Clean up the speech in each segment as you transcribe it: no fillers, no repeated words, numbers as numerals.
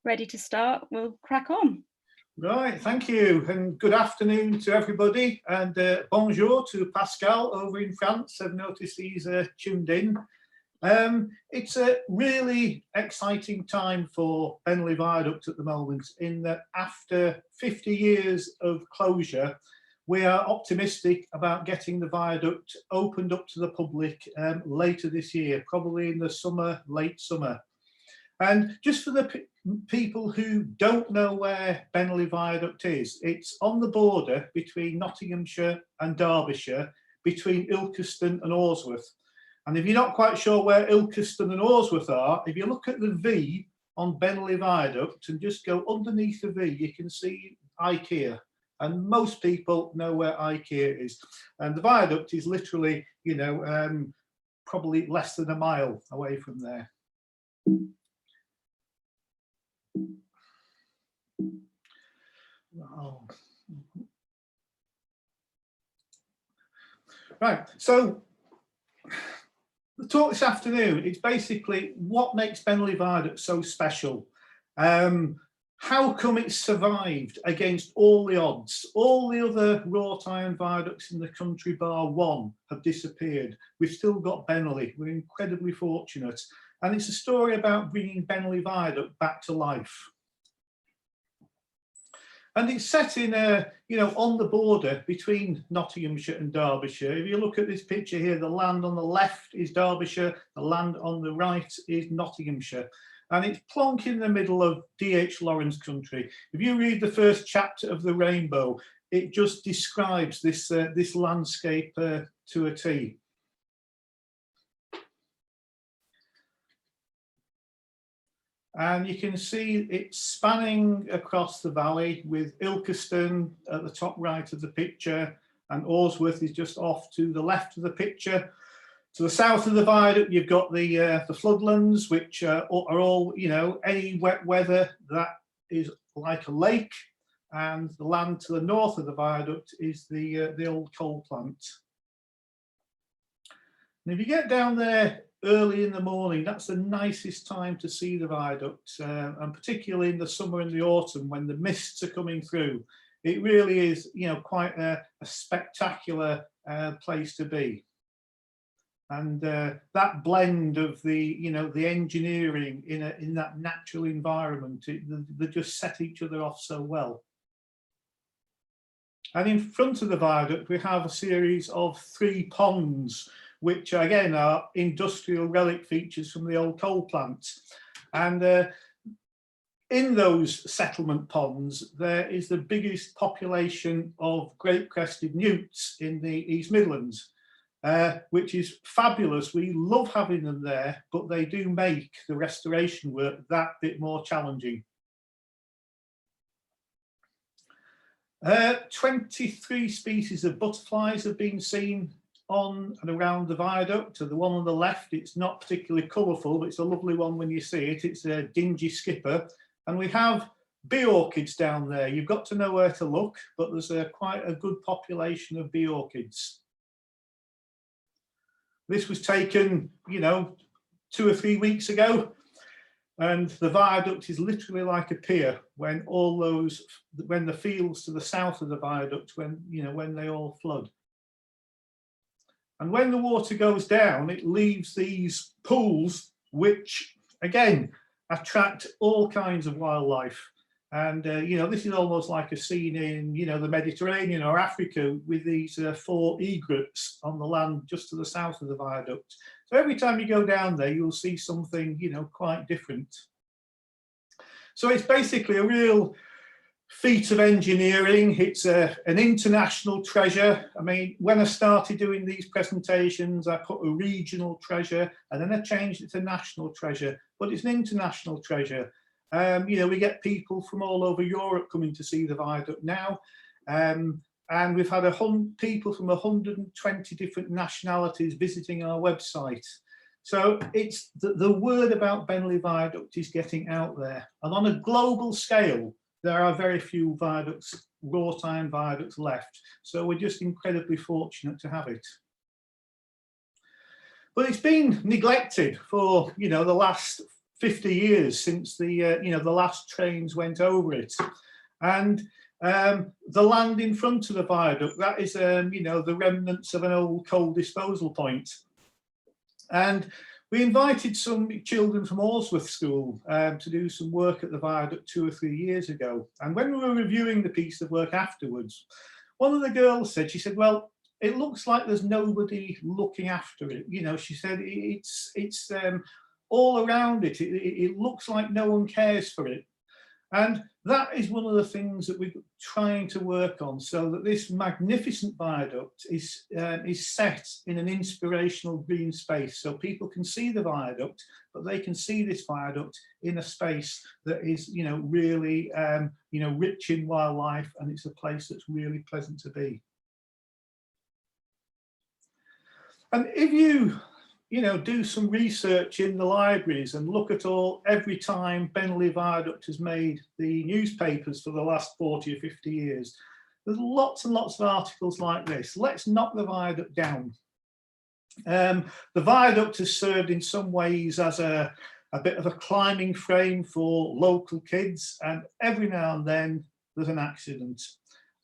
ready to start, we'll crack on. Right, thank you, and good afternoon to everybody, and bonjour to Pascal over in France. I've noticed he's tuned in. It's a really exciting time for Bennerley Viaduct at the moment, in that after 50 years of closure, we are optimistic about getting the viaduct opened up to the public later this year, probably in the summer, late summer. And just for the people who don't know where Bennerley Viaduct is, it's on the border between Nottinghamshire and Derbyshire, between Ilkeston and Orsworth. And if you're not quite sure where Ilkeston and Orsworth are, if you look at the V on Bennerley Viaduct and just go underneath the V, you can see IKEA. And most people know where IKEA is. And the viaduct is literally, probably less than a mile away from there. Oh. Right, so the talk this afternoon is basically what makes Bennerley Viaduct so special. How come it's survived against all the odds? All the other wrought iron viaducts in the country, bar one, have disappeared. We've still got Bennerley. We're incredibly fortunate. And it's a story about bringing Bennerley Viaduct back to life. And it's set in on the border between Nottinghamshire and Derbyshire. If you look at this picture here, the land on the left is Derbyshire, the land on the right is Nottinghamshire. And it's plonk in the middle of D.H. Lawrence country. If you read the first chapter of The Rainbow, it just describes this, this landscape to a T. And you can see it's spanning across the valley, with Ilkeston at the top right of the picture, and Orsworth is just off to the left of the picture. To the south of the viaduct, you've got the floodlands, which are all, any wet weather that is like a lake, and the land to the north of the viaduct is the old coal plant. And if you get down there early in the morning, that's the nicest time to see the viaduct, and particularly in the summer and the autumn when the mists are coming through. It really is, quite a spectacular place to be. And that blend of the engineering in that natural environment, they just set each other off so well. And in front of the viaduct, we have a series of 3 ponds, which again are industrial relic features from the old coal plant. And in those settlement ponds, there is the biggest population of great-crested newts in the East Midlands, which is fabulous. We love having them there, but they do make the restoration work that bit more challenging. 23 species of butterflies have been seen on and around the viaduct. The one on the left, it's not particularly colourful, but it's a lovely one when you see it. It's a dingy skipper. And we have bee orchids down there. You've got to know where to look, but there's quite a good population of bee orchids. This was taken, 2 or 3 weeks ago, and the viaduct is literally like a pier when when the fields to the south of the viaduct, when they all flood. And when the water goes down, it leaves these pools, which again attract all kinds of wildlife. And this is almost like a scene in the Mediterranean or Africa, with these 4 egrets on the land just to the south of the viaduct. So every time you go down there, you'll see something quite different. So it's basically a real feat of engineering. It's an international treasure. I mean, when I started doing these presentations, I put a regional treasure, and then I changed it to national treasure, but it's an international treasure. We get people from all over Europe coming to see the viaduct now, and we've had people from 120 different nationalities visiting our website. So it's the word about Bennerley Viaduct is getting out there, and on a global scale, there are very few viaducts, wrought iron viaducts left. So we're just incredibly fortunate to have it. But it's been neglected for the last 50 years since the the last trains went over it. And the land in front of the viaduct, that is the remnants of an old coal disposal point. And we invited some children from Alsworth School to do some work at the viaduct 2 or 3 years ago. And when we were reviewing the piece of work afterwards, one of the girls said, she said, well, it looks like there's nobody looking after it. She said it's all around it. It looks like no one cares for it. And that is one of the things that we're trying to work on, so that this magnificent viaduct is set in an inspirational green space, so people can see the viaduct, but they can see this viaduct in a space that is, really, rich in wildlife, and it's a place that's really pleasant to be. And if you do some research in the libraries and look at every time Bennerley Viaduct has made the newspapers for the last 40 or 50 years, there's lots and lots of articles like this. Let's knock the viaduct down. The viaduct has served in some ways as a bit of a climbing frame for local kids, and every now and then there's an accident.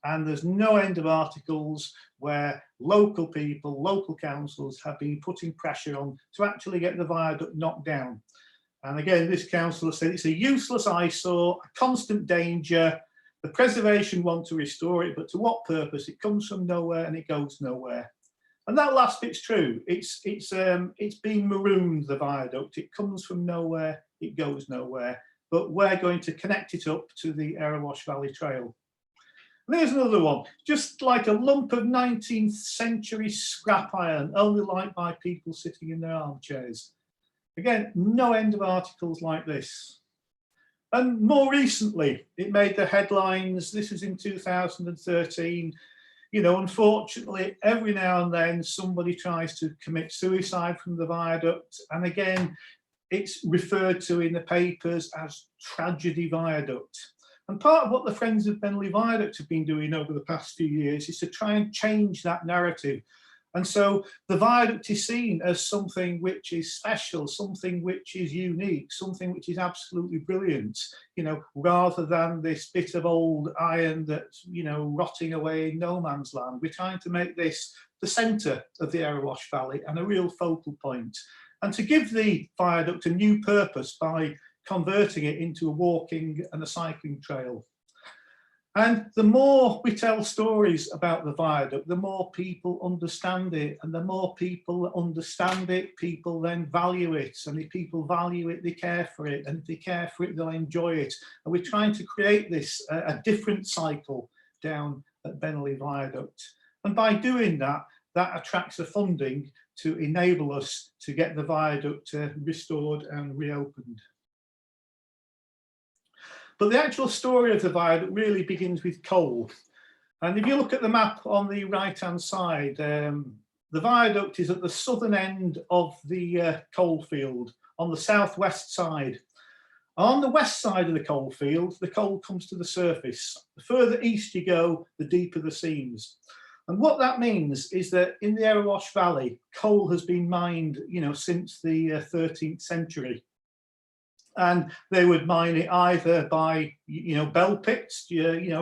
And there's no end of articles where local people, local councils have been putting pressure on to actually get the viaduct knocked down. And again, this councillor said it's a useless eyesore, a constant danger. The preservation want to restore it, but to what purpose? It comes from nowhere and it goes nowhere. And that last bit's true. It's been marooned, the viaduct. It comes from nowhere, it goes nowhere. But we're going to connect it up to the Erewash Valley Trail. There's another one, just like a lump of 19th century scrap iron, only liked by people sitting in their armchairs. Again, no end of articles like this. And more recently, it made the headlines. This was in 2013. Unfortunately, every now and then somebody tries to commit suicide from the viaduct. And again, it's referred to in the papers as tragedy viaduct. And part of what the Friends of Bennerley Viaduct have been doing over the past few years is to try and change that narrative. And so the viaduct is seen as something which is special, something which is unique, something which is absolutely brilliant, rather than this bit of old iron that's, rotting away in no man's land. We're trying to make this the centre of the Erewash Valley and a real focal point. And to give the viaduct a new purpose by converting it into a walking and a cycling trail. And the more we tell stories about the viaduct, the more people understand it, and the more people understand it, people then value it, and if people value it, they care for it, and if they care for it, they'll enjoy it. And we're trying to create this a different cycle down at Bennerley Viaduct. And by doing that, that attracts the funding to enable us to get the viaduct restored and reopened. But the actual story of the viaduct really begins with coal. And if you look at the map on the right-hand side, the viaduct is at the southern end of the coal field, on the southwest side. On the west side of the coal field, the coal comes to the surface. The further east you go, the deeper the seams. And what that means is that in the Erewash Valley, coal has been mined, since the 13th century. And they would mine it either by, bell pits,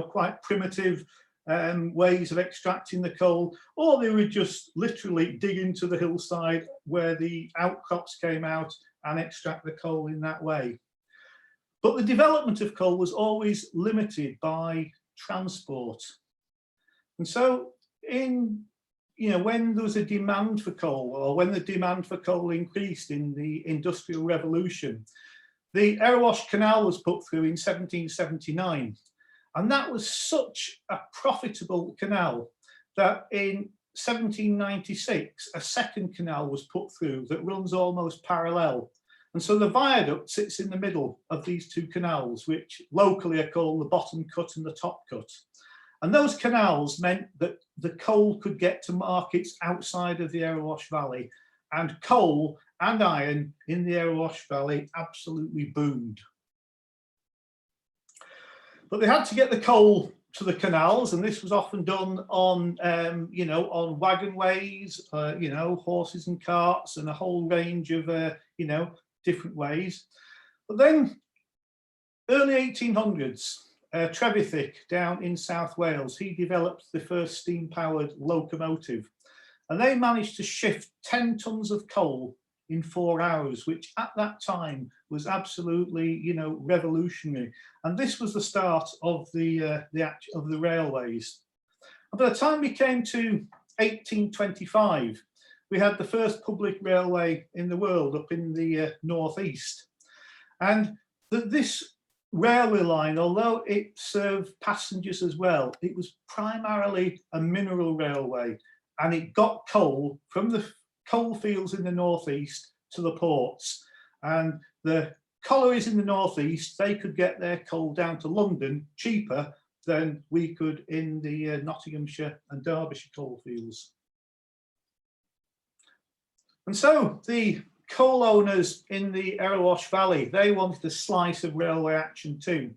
quite primitive ways of extracting the coal, or they would just literally dig into the hillside where the outcrops came out and extract the coal in that way. But the development of coal was always limited by transport. And so when there was a demand for coal, or when the demand for coal increased in the Industrial Revolution, the Erewash Canal was put through in 1779, and that was such a profitable canal that in 1796 a second canal was put through that runs almost parallel. And so the viaduct sits in the middle of these two canals, which locally are called the bottom cut and the top cut. And those canals meant that the coal could get to markets outside of the Erewash Valley, and coal and iron in the Erewash Valley absolutely boomed. But they had to get the coal to the canals, and this was often done on, on wagon ways, horses and carts, and a whole range of, different ways. But then, early 1800s, Trevithick down in South Wales, he developed the first steam-powered locomotive. And they managed to shift 10 tons of coal in 4 hours, which at that time was absolutely, revolutionary. And this was the start of the railways. And by the time we came to 1825, we had the first public railway in the world up in the northeast. And this railway line, although it served passengers as well, it was primarily a mineral railway, and it got coal from the coal fields in the northeast to the ports. And the collieries in the northeast, they could get their coal down to London cheaper than we could in the Nottinghamshire and Derbyshire coal fields. And so the coal owners in the Erewash Valley, they wanted a slice of railway action too.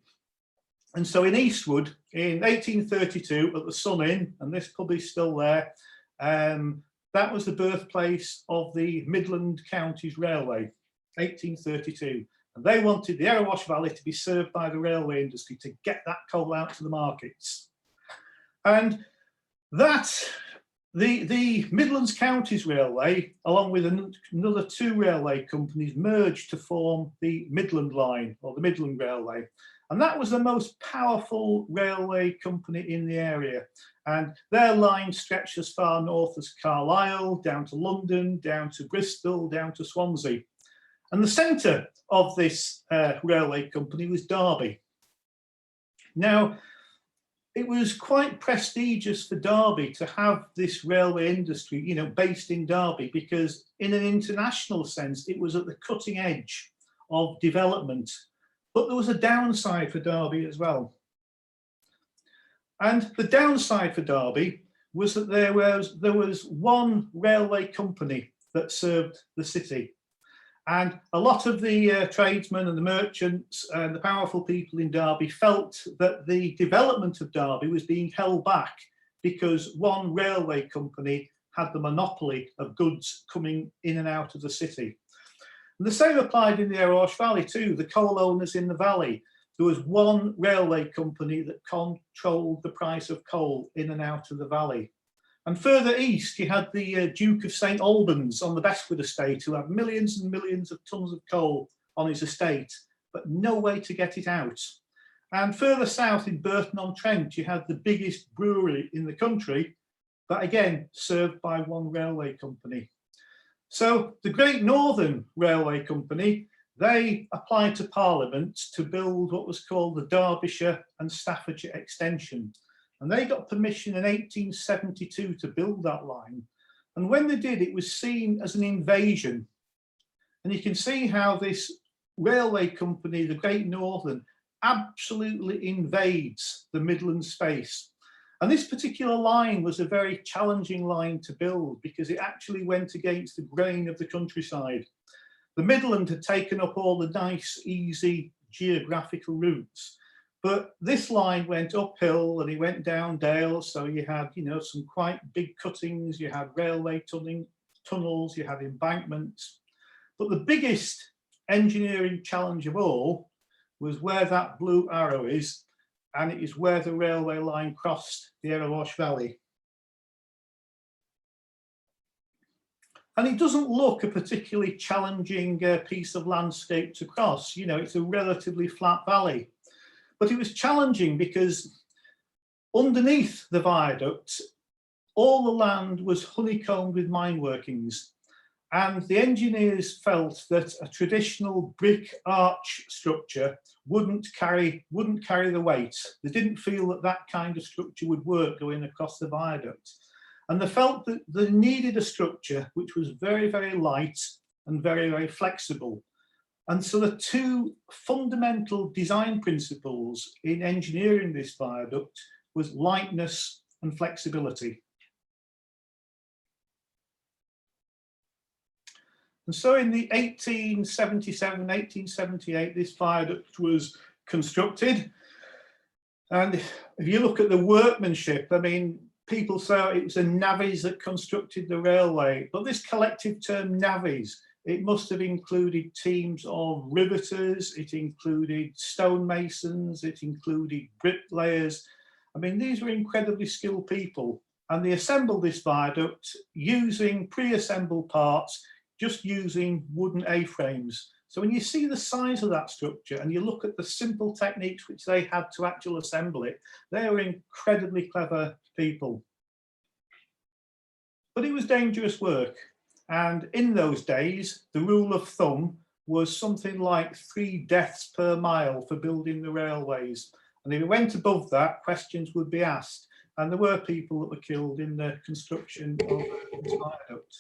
And so in Eastwood, in 1832, at the Sun Inn, and this pub is still there, that was the birthplace of the Midland Counties Railway, 1832. And they wanted the Erewash Valley to be served by the railway industry to get that coal out to the markets. And that, the Midlands Counties Railway, along with another 2 railway companies, merged to form the Midland Line, or the Midland Railway. And that was the most powerful railway company in the area. And their line stretched as far north as Carlisle, down to London, down to Bristol, down to Swansea. And the centre of this railway company was Derby. Now, it was quite prestigious for Derby to have this railway industry, based in Derby, because in an international sense, it was at the cutting edge of development. But there was a downside for Derby as well. And the downside for Derby was that there was one railway company that served the city. And a lot of the tradesmen and the merchants and the powerful people in Derby felt that the development of Derby was being held back because one railway company had the monopoly of goods coming in and out of the city. And the same applied in the Erewash Valley too, the coal owners in the valley. There was one railway company that controlled the price of coal in and out of the valley. And further east, you had the Duke of St Albans on the Bestwood estate, who had millions and millions of tons of coal on his estate, but no way to get it out. And further south in Burton-on-Trent, you had the biggest brewery in the country, but again, served by one railway company. So the Great Northern Railway Company, they applied to Parliament to build what was called the Derbyshire and Staffordshire extension. And they got permission in 1872 to build that line. And when they did, it was seen as an invasion. And you can see how this railway company, the Great Northern, absolutely invades the Midland space. And this particular line was a very challenging line to build because it actually went against the grain of the countryside. The Midland had taken up all the nice, easy geographical routes. But this line went uphill and it went down dale. So you had, some quite big cuttings, you had railway tunnels, you had embankments. But the biggest engineering challenge of all was where that blue arrow is, and it is where the railway line crossed the Erewash Valley. And it doesn't look a particularly challenging piece of landscape to cross. It's a relatively flat valley. But it was challenging because underneath the viaduct, all the land was honeycombed with mine workings. And the engineers felt that a traditional brick arch structure wouldn't carry the weight. They didn't feel that that kind of structure would work going across the viaduct. And they felt that they needed a structure which was very, very light and very, very flexible. And so the 2 fundamental design principles in engineering this viaduct was lightness and flexibility. And so in the 1877, 1878, this viaduct was constructed. And if you look at the workmanship, people say it was the navvies that constructed the railway, but this collective term navvies, It must have included teams of riveters, it included stonemasons, it included bricklayers. I mean, these were incredibly skilled people, and they assembled this viaduct using pre-assembled parts, just using wooden A-frames. So when you see the size of that structure and you look at the simple techniques which they had to actually assemble it, they were incredibly clever people. But it was dangerous work. And in those days, the rule of thumb was something like 3 deaths per mile for building the railways. And if it went above that, questions would be asked. And there were people that were killed in the construction of this viaduct.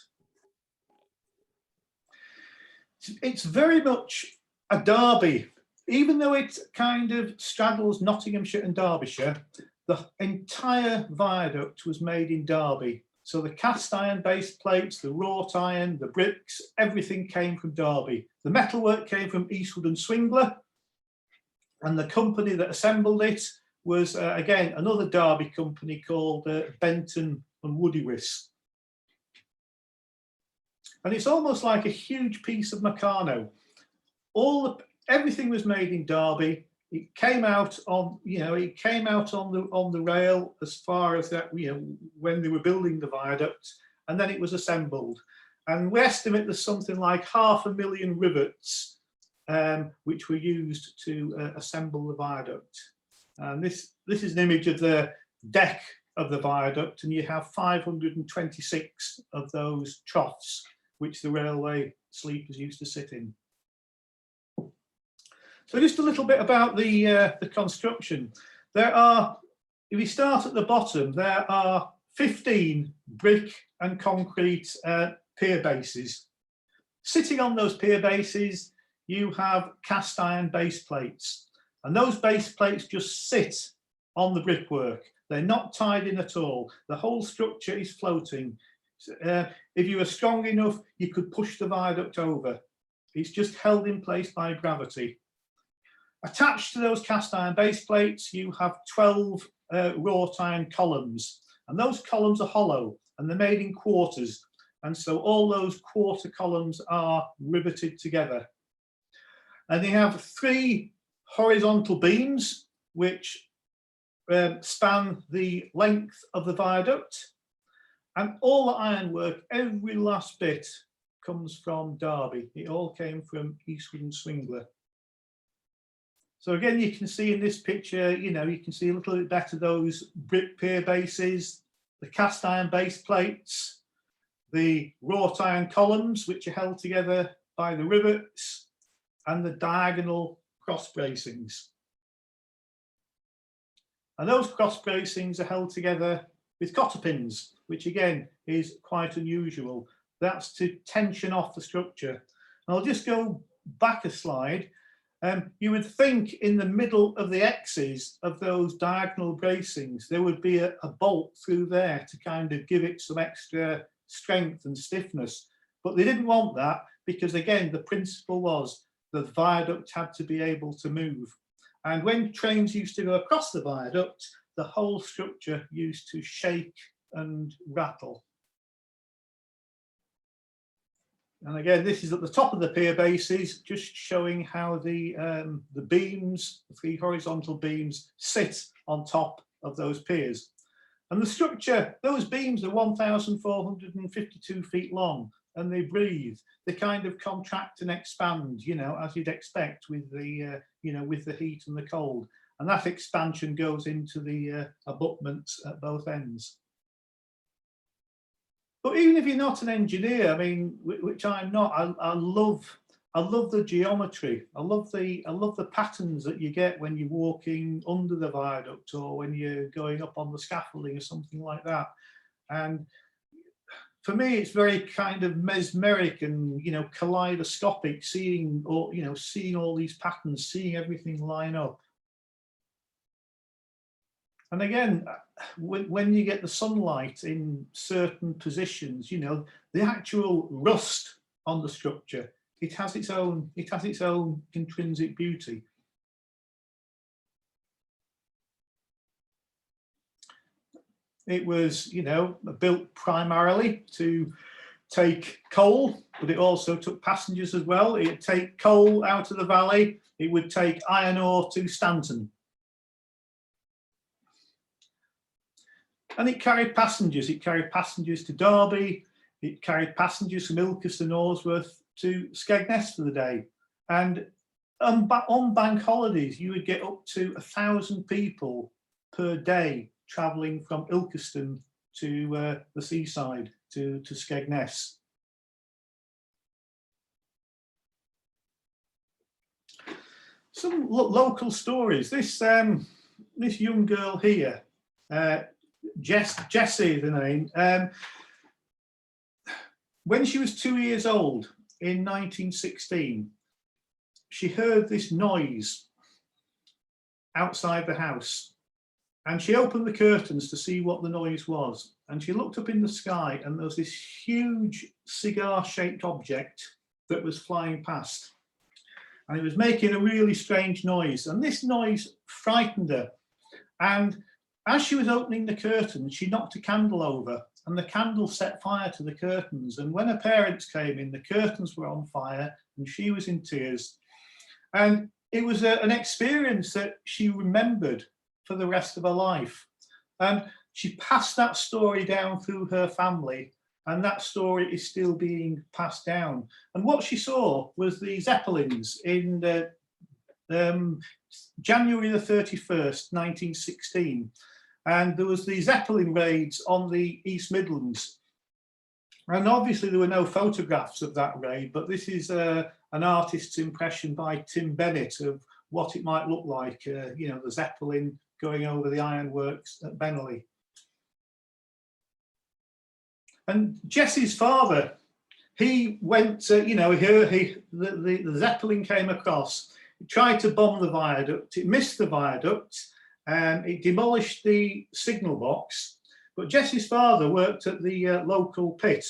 It's very much a Derby. Even though it kind of straddles Nottinghamshire and Derbyshire, the entire viaduct was made in Derby. So the cast iron base plates, the wrought iron, the bricks, everything came from Derby. The metalwork came from Eastwood and Swingler, and the company that assembled it was, again, another Derby company called Benton and Woodywis. And it's almost like a huge piece of Meccano. Everything was made in Derby. It came out on, it came out on the rail as far as that, when they were building the viaduct, and then it was assembled. And we estimate there's something like 500,000 rivets, which were used to assemble the viaduct. And this is an image of the deck of the viaduct, and you have 526 of those troughs, which the railway sleepers used to sit in. So just a little bit about the construction. There are, if we start at the bottom, there are 15 brick and concrete pier bases. Sitting on those pier bases, you have cast iron base plates, and those base plates just sit on the brickwork. They're not tied in at all. The whole structure is floating. If you were strong enough, you could push the viaduct over. It's just held in place by gravity. Attached to those cast iron base plates, you have 12 wrought iron columns, and those columns are hollow and they're made in quarters. And so all those quarter columns are riveted together. And they have 3 horizontal beams which span the length of the viaduct. And all the ironwork, every last bit, comes from Derby. It all came from Eastwood and Swingler. So again, you can see in this picture, you can see a little bit better those brick pier bases, the cast iron base plates, the wrought iron columns, which are held together by the rivets, and the diagonal cross bracings. And those cross bracings are held together with cotter pins, which again is quite unusual. That's to tension off the structure. And I'll just go back a slide. You would think in the middle of the X's of those diagonal bracings, there would be a bolt through there to kind of give it some extra strength and stiffness. But they didn't want that because, again, the principle was the viaduct had to be able to move. And when trains used to go across the viaduct, the whole structure used to shake and rattle. And again, this is at the top of the pier bases, just showing how the beams, the 3 horizontal beams, sit on top of those piers. And the structure, those beams are 1,452 feet long, and they breathe. They kind of contract and expand, as you'd expect with the, with the heat and the cold. And that expansion goes into the abutments at both ends. But even if you're not an engineer, I mean, which I'm not, I love the geometry. I love the patterns that you get when you're walking under the viaduct or when you're going up on the scaffolding or something like that. And for me, it's very kind of mesmeric and kaleidoscopic, seeing all these patterns, seeing everything line up. And again, when you get the sunlight in certain positions, the actual rust on the structure, it has its own intrinsic beauty. It was, built primarily to take coal, but it also took passengers as well. It'd take coal out of the valley. It would take iron ore to Stanton. And it carried passengers. It carried passengers to Derby. It carried passengers from Ilkeston, Orsworth to Skegness for the day. And on bank holidays, you would get up to 1,000 people per day travelling from Ilkeston to the seaside, to Skegness. Some local stories. This young girl here, Jessie, the name. When she was 2 years old in 1916, she heard this noise outside the house, and she opened the curtains to see what the noise was. And she looked up in the sky, and there was this huge cigar-shaped object that was flying past. And it was making a really strange noise. And this noise frightened her. And as she was opening the curtains, she knocked a candle over, and the candle set fire to the curtains. And when her parents came in, the curtains were on fire, and she was in tears. And it was an experience that she remembered for the rest of her life. And she passed that story down through her family, and that story is still being passed down. And what she saw was the Zeppelins in January the 31st, 1916. And there was the Zeppelin raids on the East Midlands. And obviously there were no photographs of that raid, but this is an artist's impression by Tim Bennett of what it might look like, you know, the Zeppelin going over the ironworks at Bennerley. And Jessie's father, he went, you know, the Zeppelin came across, it tried to bomb the viaduct, it missed the viaduct, it demolished the signal box, but Jessie's father worked at the local pit,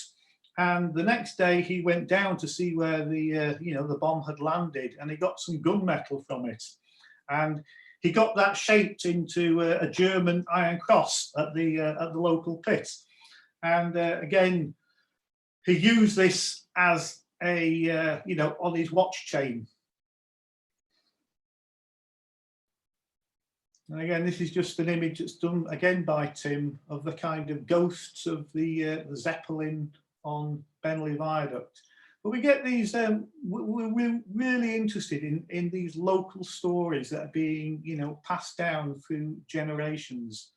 and the next day he went down to see where the, you know, the bomb had landed, and he got some gunmetal from it, and he got that shaped into a German iron cross at the local pit. And again, he used this as a, you know, on his watch chain. And again, this is just an image that's done again by Tim of the kind of ghosts of the Zeppelin on Bennerley Viaduct. But we get these, we're really interested in these local stories that are being, you know, passed down through generations.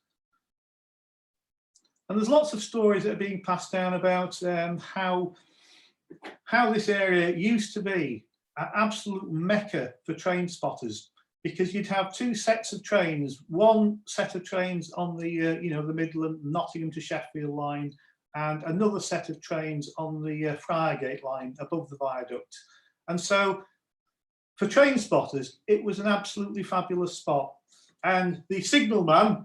And there's lots of stories that are being passed down about how this area used to be an absolute mecca for train spotters, because you'd have two sets of trains, one set of trains on the, you know, the Midland, Nottingham to Sheffield line, and another set of trains on the Friargate line above the viaduct. And so for train spotters, it was an absolutely fabulous spot. And the signalman,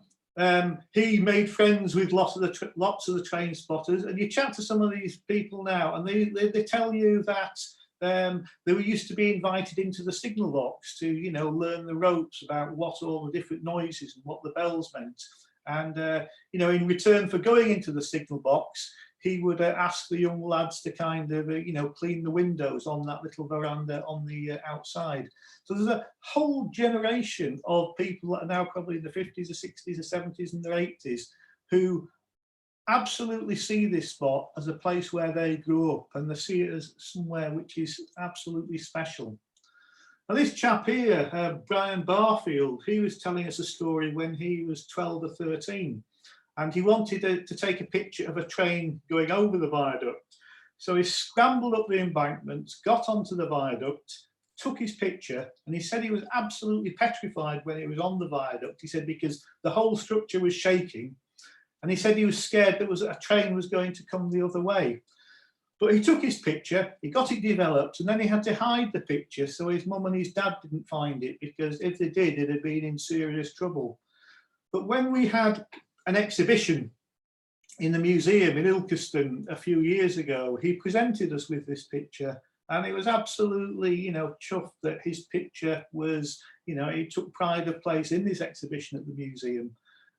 he made friends with lots of the train spotters, and you chat to some of these people now, and they tell you that they were used to be invited into the signal box to, you know, learn the ropes about what all the different noises and what the bells meant. And you know, in return for going into the signal box, he would ask the young lads to kind of, you know, clean the windows on that little veranda on the outside. So there's a whole generation of people that are now probably in the 50s or 60s or 70s and their 80s who absolutely see this spot as a place where they grew up, and they see it as somewhere which is absolutely special. Now this chap here, Brian Barfield, he was telling us a story when he was 12 or 13. And he wanted to take a picture of a train going over the viaduct. So he scrambled up the embankments, got onto the viaduct, took his picture, and he said he was absolutely petrified when he was on the viaduct. He said because the whole structure was shaking, and he said he was scared that a train was going to come the other way. But he took his picture, he got it developed, and then he had to hide the picture so his mum and his dad didn't find it, because if they did, they'd have been in serious trouble. But when we had an exhibition in the museum in Ilkeston a few years ago, he presented us with this picture, and it was absolutely, you know, chuffed that his picture was, you know, he took pride of place in this exhibition at the museum.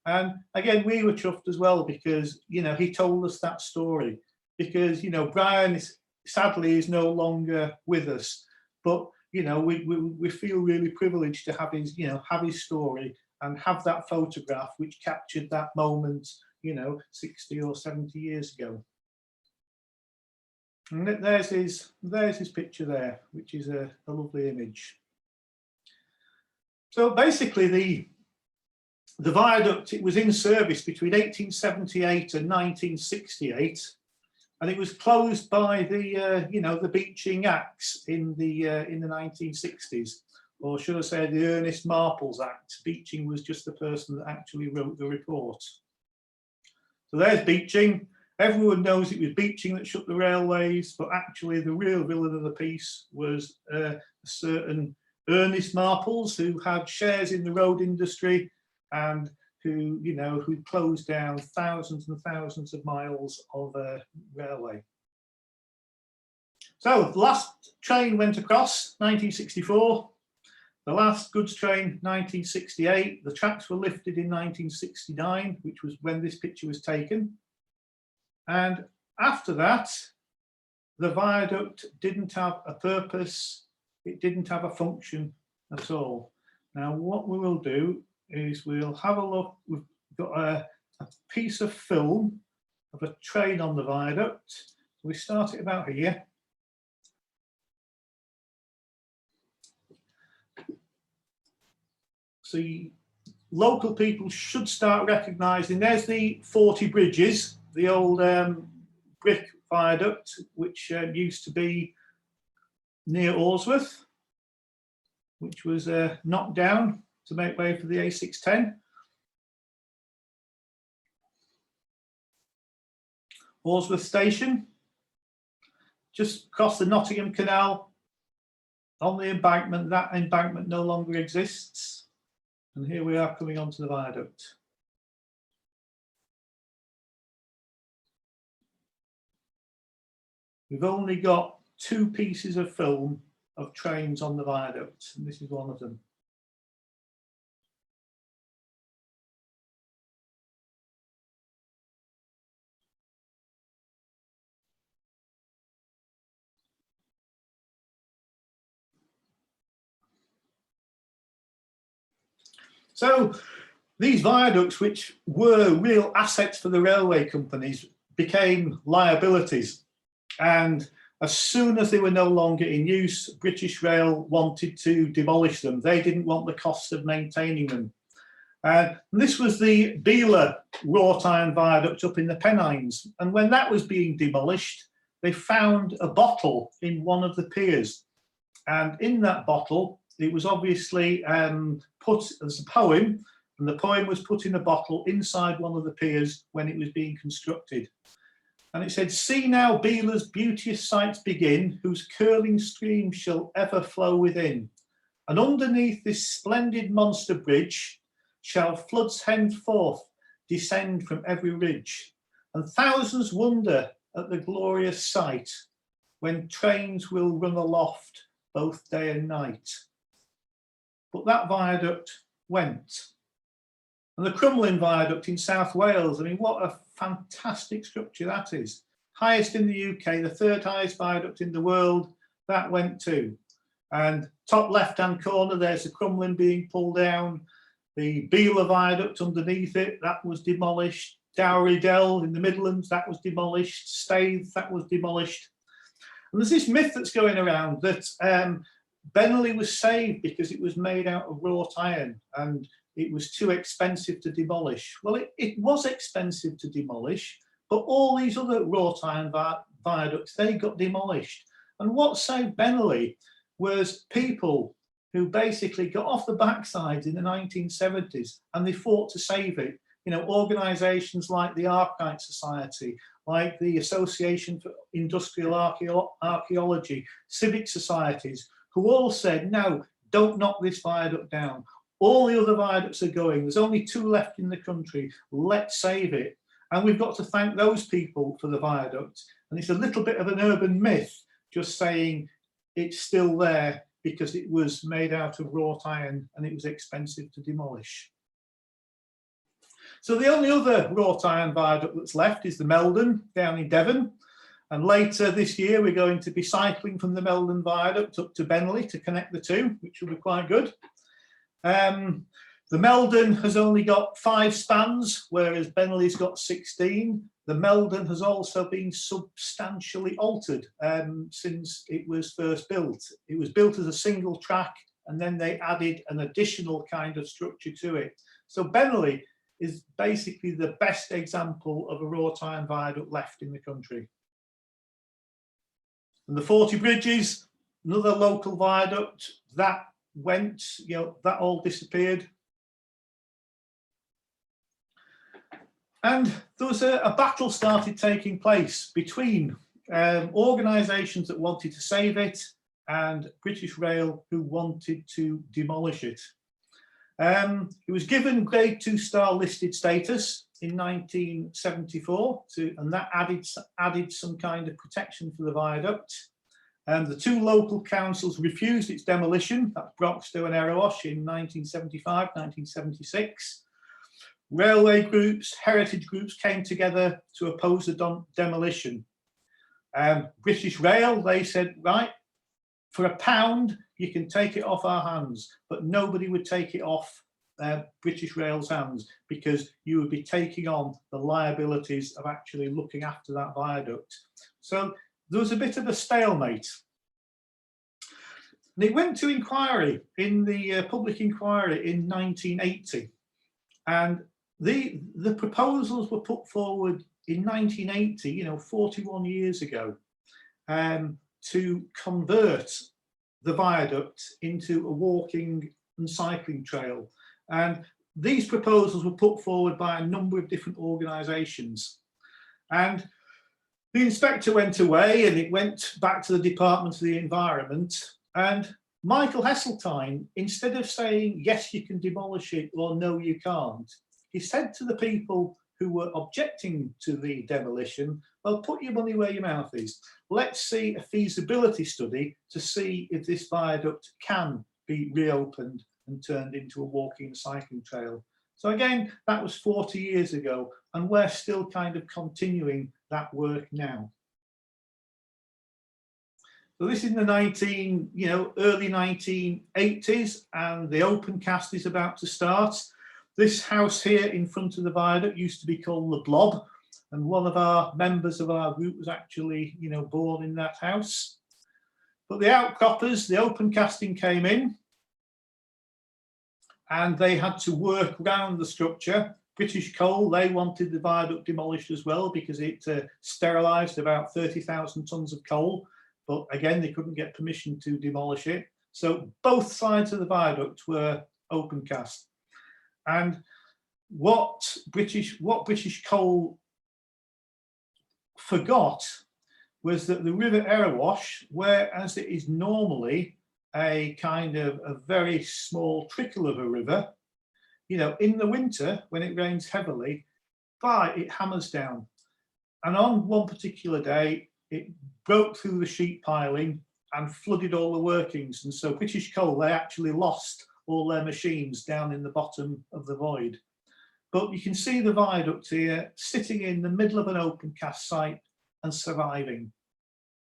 And again, we were chuffed as well because, you know, he told us that story. because, you know, Brian sadly is no longer with us, but, you know, we feel really privileged to have his, you know, have his story and have that photograph which captured that moment, you know, 60 or 70 years ago. And there's his picture there, which is a lovely image. So basically the viaduct, it was in service between 1878 and 1968, and it was closed by the you know, the Beeching Acts in the 1960s, or should I say the Ernest Marples Act. Beeching was just the person that actually wrote the report. So there's Beeching. Everyone knows it was Beeching that shut the railways, but actually the real villain of the piece was a certain Ernest Marples, who had shares in the road industry and who, you know, who closed down thousands and thousands of miles of railway. So the last train went across 1964, the last goods train 1968, the tracks were lifted in 1969, which was when this picture was taken. And after that, the viaduct didn't have a purpose, it didn't have a function at all. Now, what we will do is we'll have a look. We've got a piece of film of a train on the viaduct. We start it about here. So local people should start recognising, there's the 40 Bridges, the old brick viaduct, which used to be near Alresworth, which was knocked down to make way for the A610. Alresworth Station, just across the Nottingham Canal, on the embankment. That embankment no longer exists. And here we are coming onto the viaduct. We've only got 2 pieces of film of trains on the viaduct, and this is one of them. So these viaducts, which were real assets for the railway companies, became liabilities. And as soon as they were no longer in use, British Rail wanted to demolish them. They didn't want the cost of maintaining them. And this was the Beeler wrought iron viaduct up in the Pennines. And when that was being demolished, they found a bottle in one of the piers. And in that bottle, it was obviously put as a poem, and the poem was put in a bottle inside one of the piers when it was being constructed. And it said, "See now Beeler's beauteous sights begin, whose curling stream shall ever flow within. And underneath this splendid monster bridge shall floods henceforth descend from every ridge. And thousands wonder at the glorious sight, when trains will run aloft both day and night." But that viaduct went. And the Crumlin Viaduct in South Wales, I mean, what a fantastic structure that is. Highest in the UK, the 3rd highest viaduct in the world, that went too. And top left-hand corner, there's the Crumlin being pulled down. The Beeler Viaduct underneath it, that was demolished. Dowry Dell in the Midlands, that was demolished. Staithe, that was demolished. And there's this myth that's going around that Bennerley was saved because it was made out of wrought iron and it was too expensive to demolish. Well, it was expensive to demolish, but all these other wrought iron viaducts, they got demolished. And what saved Bennerley was people who basically got off the backsides in the 1970s and they fought to save it. You know, organisations like the Arkwright Society, like the Association for Industrial Archaeology, civic societies, who all said, no, don't knock this viaduct down. All the other viaducts are going. There's only 2 left in the country. Let's save it. And we've got to thank those people for the viaduct. And it's a little bit of an urban myth, just saying it's still there because it was made out of wrought iron and it was expensive to demolish. So the only other wrought iron viaduct that's left is the Meldon down in Devon. And later this year, we're going to be cycling from the Meldon Viaduct up to Bennerley to connect the two, which will be quite good. The Meldon has only got 5 spans, whereas Bennerley's got 16. The Meldon has also been substantially altered since it was first built. It was built as a single track, and then they added an additional kind of structure to it. So Bennerley is basically the best example of a wrought iron viaduct left in the country. And the 40 Bridges, another local viaduct, that went, that all disappeared. And there was a battle started taking place between organisations that wanted to save it and British Rail who wanted to demolish it. It was given grade 2-star listed status in 1974, and that added some kind of protection for the viaduct. The 2 local councils refused its demolition, that's Broxtowe and Erewash, in 1975, 1976. Railway groups, heritage groups came together to oppose the demolition. British Rail, they said, right, for £1, you can take it off our hands, but nobody would take it off British Rail's hands because you would be taking on the liabilities of actually looking after that viaduct. So there was a bit of a stalemate. And it went to inquiry in the public inquiry in 1980. And the proposals were put forward in 1980, 41 years ago, to convert the viaduct into a walking and cycling trail. And these proposals were put forward by a number of different organisations. And the inspector went away and it went back to the Department of the Environment. And Michael Heseltine, instead of saying, yes, you can demolish it or no, you can't, he said to the people who were objecting to the demolition, well, put your money where your mouth is. Let's see a feasibility study to see if this viaduct can be reopened and turned into a walking and cycling trail. So again, that was 40 years ago, and we're still kind of continuing that work now. So this is in the early 1980s, and the open cast is about to start. This house here in front of the viaduct used to be called the Blob, and one of our members of our group was actually, born in that house. But the outcroppers, the open casting came in, and they had to work around the structure. British Coal, they wanted the viaduct demolished as well because it sterilised about 30,000 tonnes of coal. But again, they couldn't get permission to demolish it. So both sides of the viaduct were open cast. And what British Coal forgot was that the River Erewash, whereas it is normally a kind of a very small trickle of a river, in the winter when it rains heavily, it hammers down. And on one particular day, it broke through the sheet piling and flooded all the workings. And so British Coal, they actually lost all their machines down in the bottom of the void. But you can see the viaduct here sitting in the middle of an open cast site and surviving,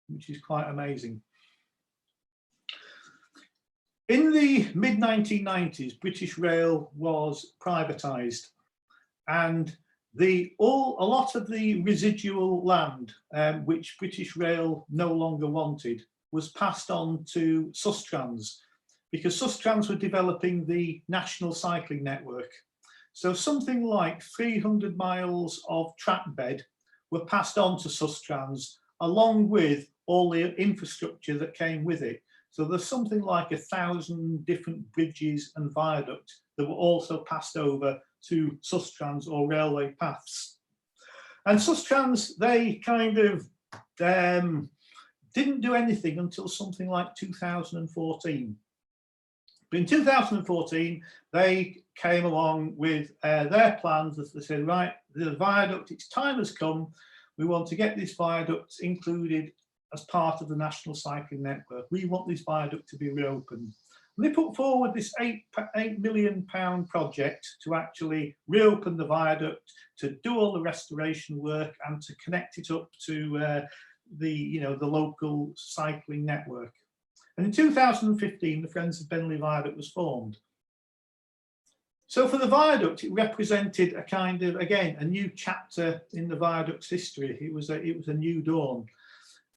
which is quite amazing. In the mid-1990s, British Rail was privatised, and a lot of the residual land, which British Rail no longer wanted, was passed on to Sustrans, because Sustrans were developing the national cycling network. So something like 300 miles of track bed were passed on to Sustrans, along with all the infrastructure that came with it. So there's something like 1,000 different bridges and viaducts that were also passed over to Sustrans or railway paths. And Sustrans, they kind of didn't do anything until something like 2014. But in 2014, they came along with their plans. As they said, right, the viaduct, its time has come. We want to get this viaduct included as part of the National Cycling Network. We want this viaduct to be reopened. And they put forward this £8 million project to actually reopen the viaduct, to do all the restoration work and to connect it up to the local cycling network. And in 2015, the Friends of Bennerley Viaduct was formed. So for the viaduct, it represented a kind of, again, a new chapter in the viaduct's history. It was a new dawn.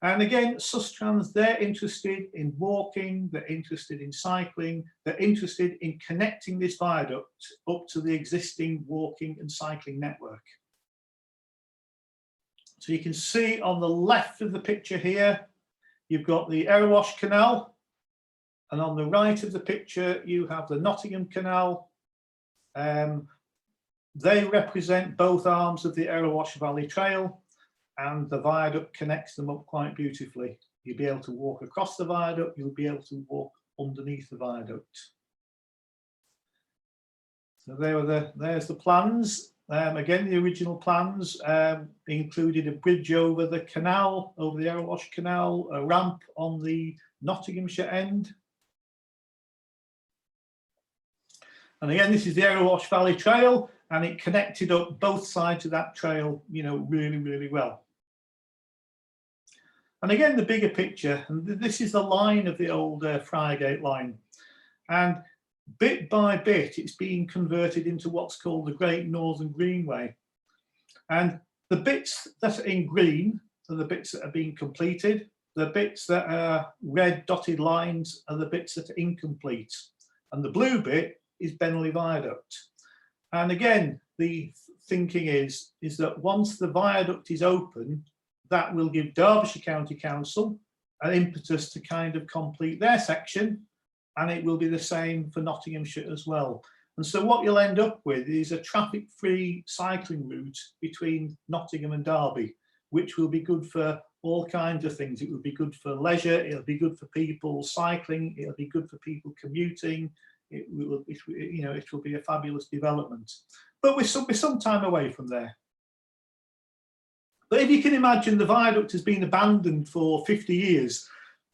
And again, Sustrans, they're interested in walking, they're interested in cycling, they're interested in connecting this viaduct up to the existing walking and cycling network. So you can see on the left of the picture here, you've got the Erewash Canal, and on the right of the picture, you have the Nottingham Canal. They represent both arms of the Erewash Valley Trail, and the viaduct connects them up quite beautifully. You'll be able to walk across the viaduct, you'll be able to walk underneath the viaduct. So there's the plans. Again, the original plans included a bridge over the canal, over the Erewash Canal, a ramp on the Nottinghamshire end. And again, this is the Erewash Valley Trail, and it connected up both sides of that trail, really, really well. And again, the bigger picture, and this is the line of the old Friargate line. And bit by bit, it's being converted into what's called the Great Northern Greenway. And the bits that are in green are the bits that are being completed. The bits that are red dotted lines are the bits that are incomplete. And the blue bit is Bennerley Viaduct. And again, the thinking is that once the viaduct is open, that will give Derbyshire County Council an impetus to kind of complete their section, and it will be the same for Nottinghamshire as well. And so what you'll end up with is a traffic-free cycling route between Nottingham and Derby, which will be good for all kinds of things. It will be good for leisure, it'll be good for people cycling, it'll be good for people commuting. It will be a fabulous development. But we're some time away from there. But if you can imagine, the viaduct has been abandoned for 50 years.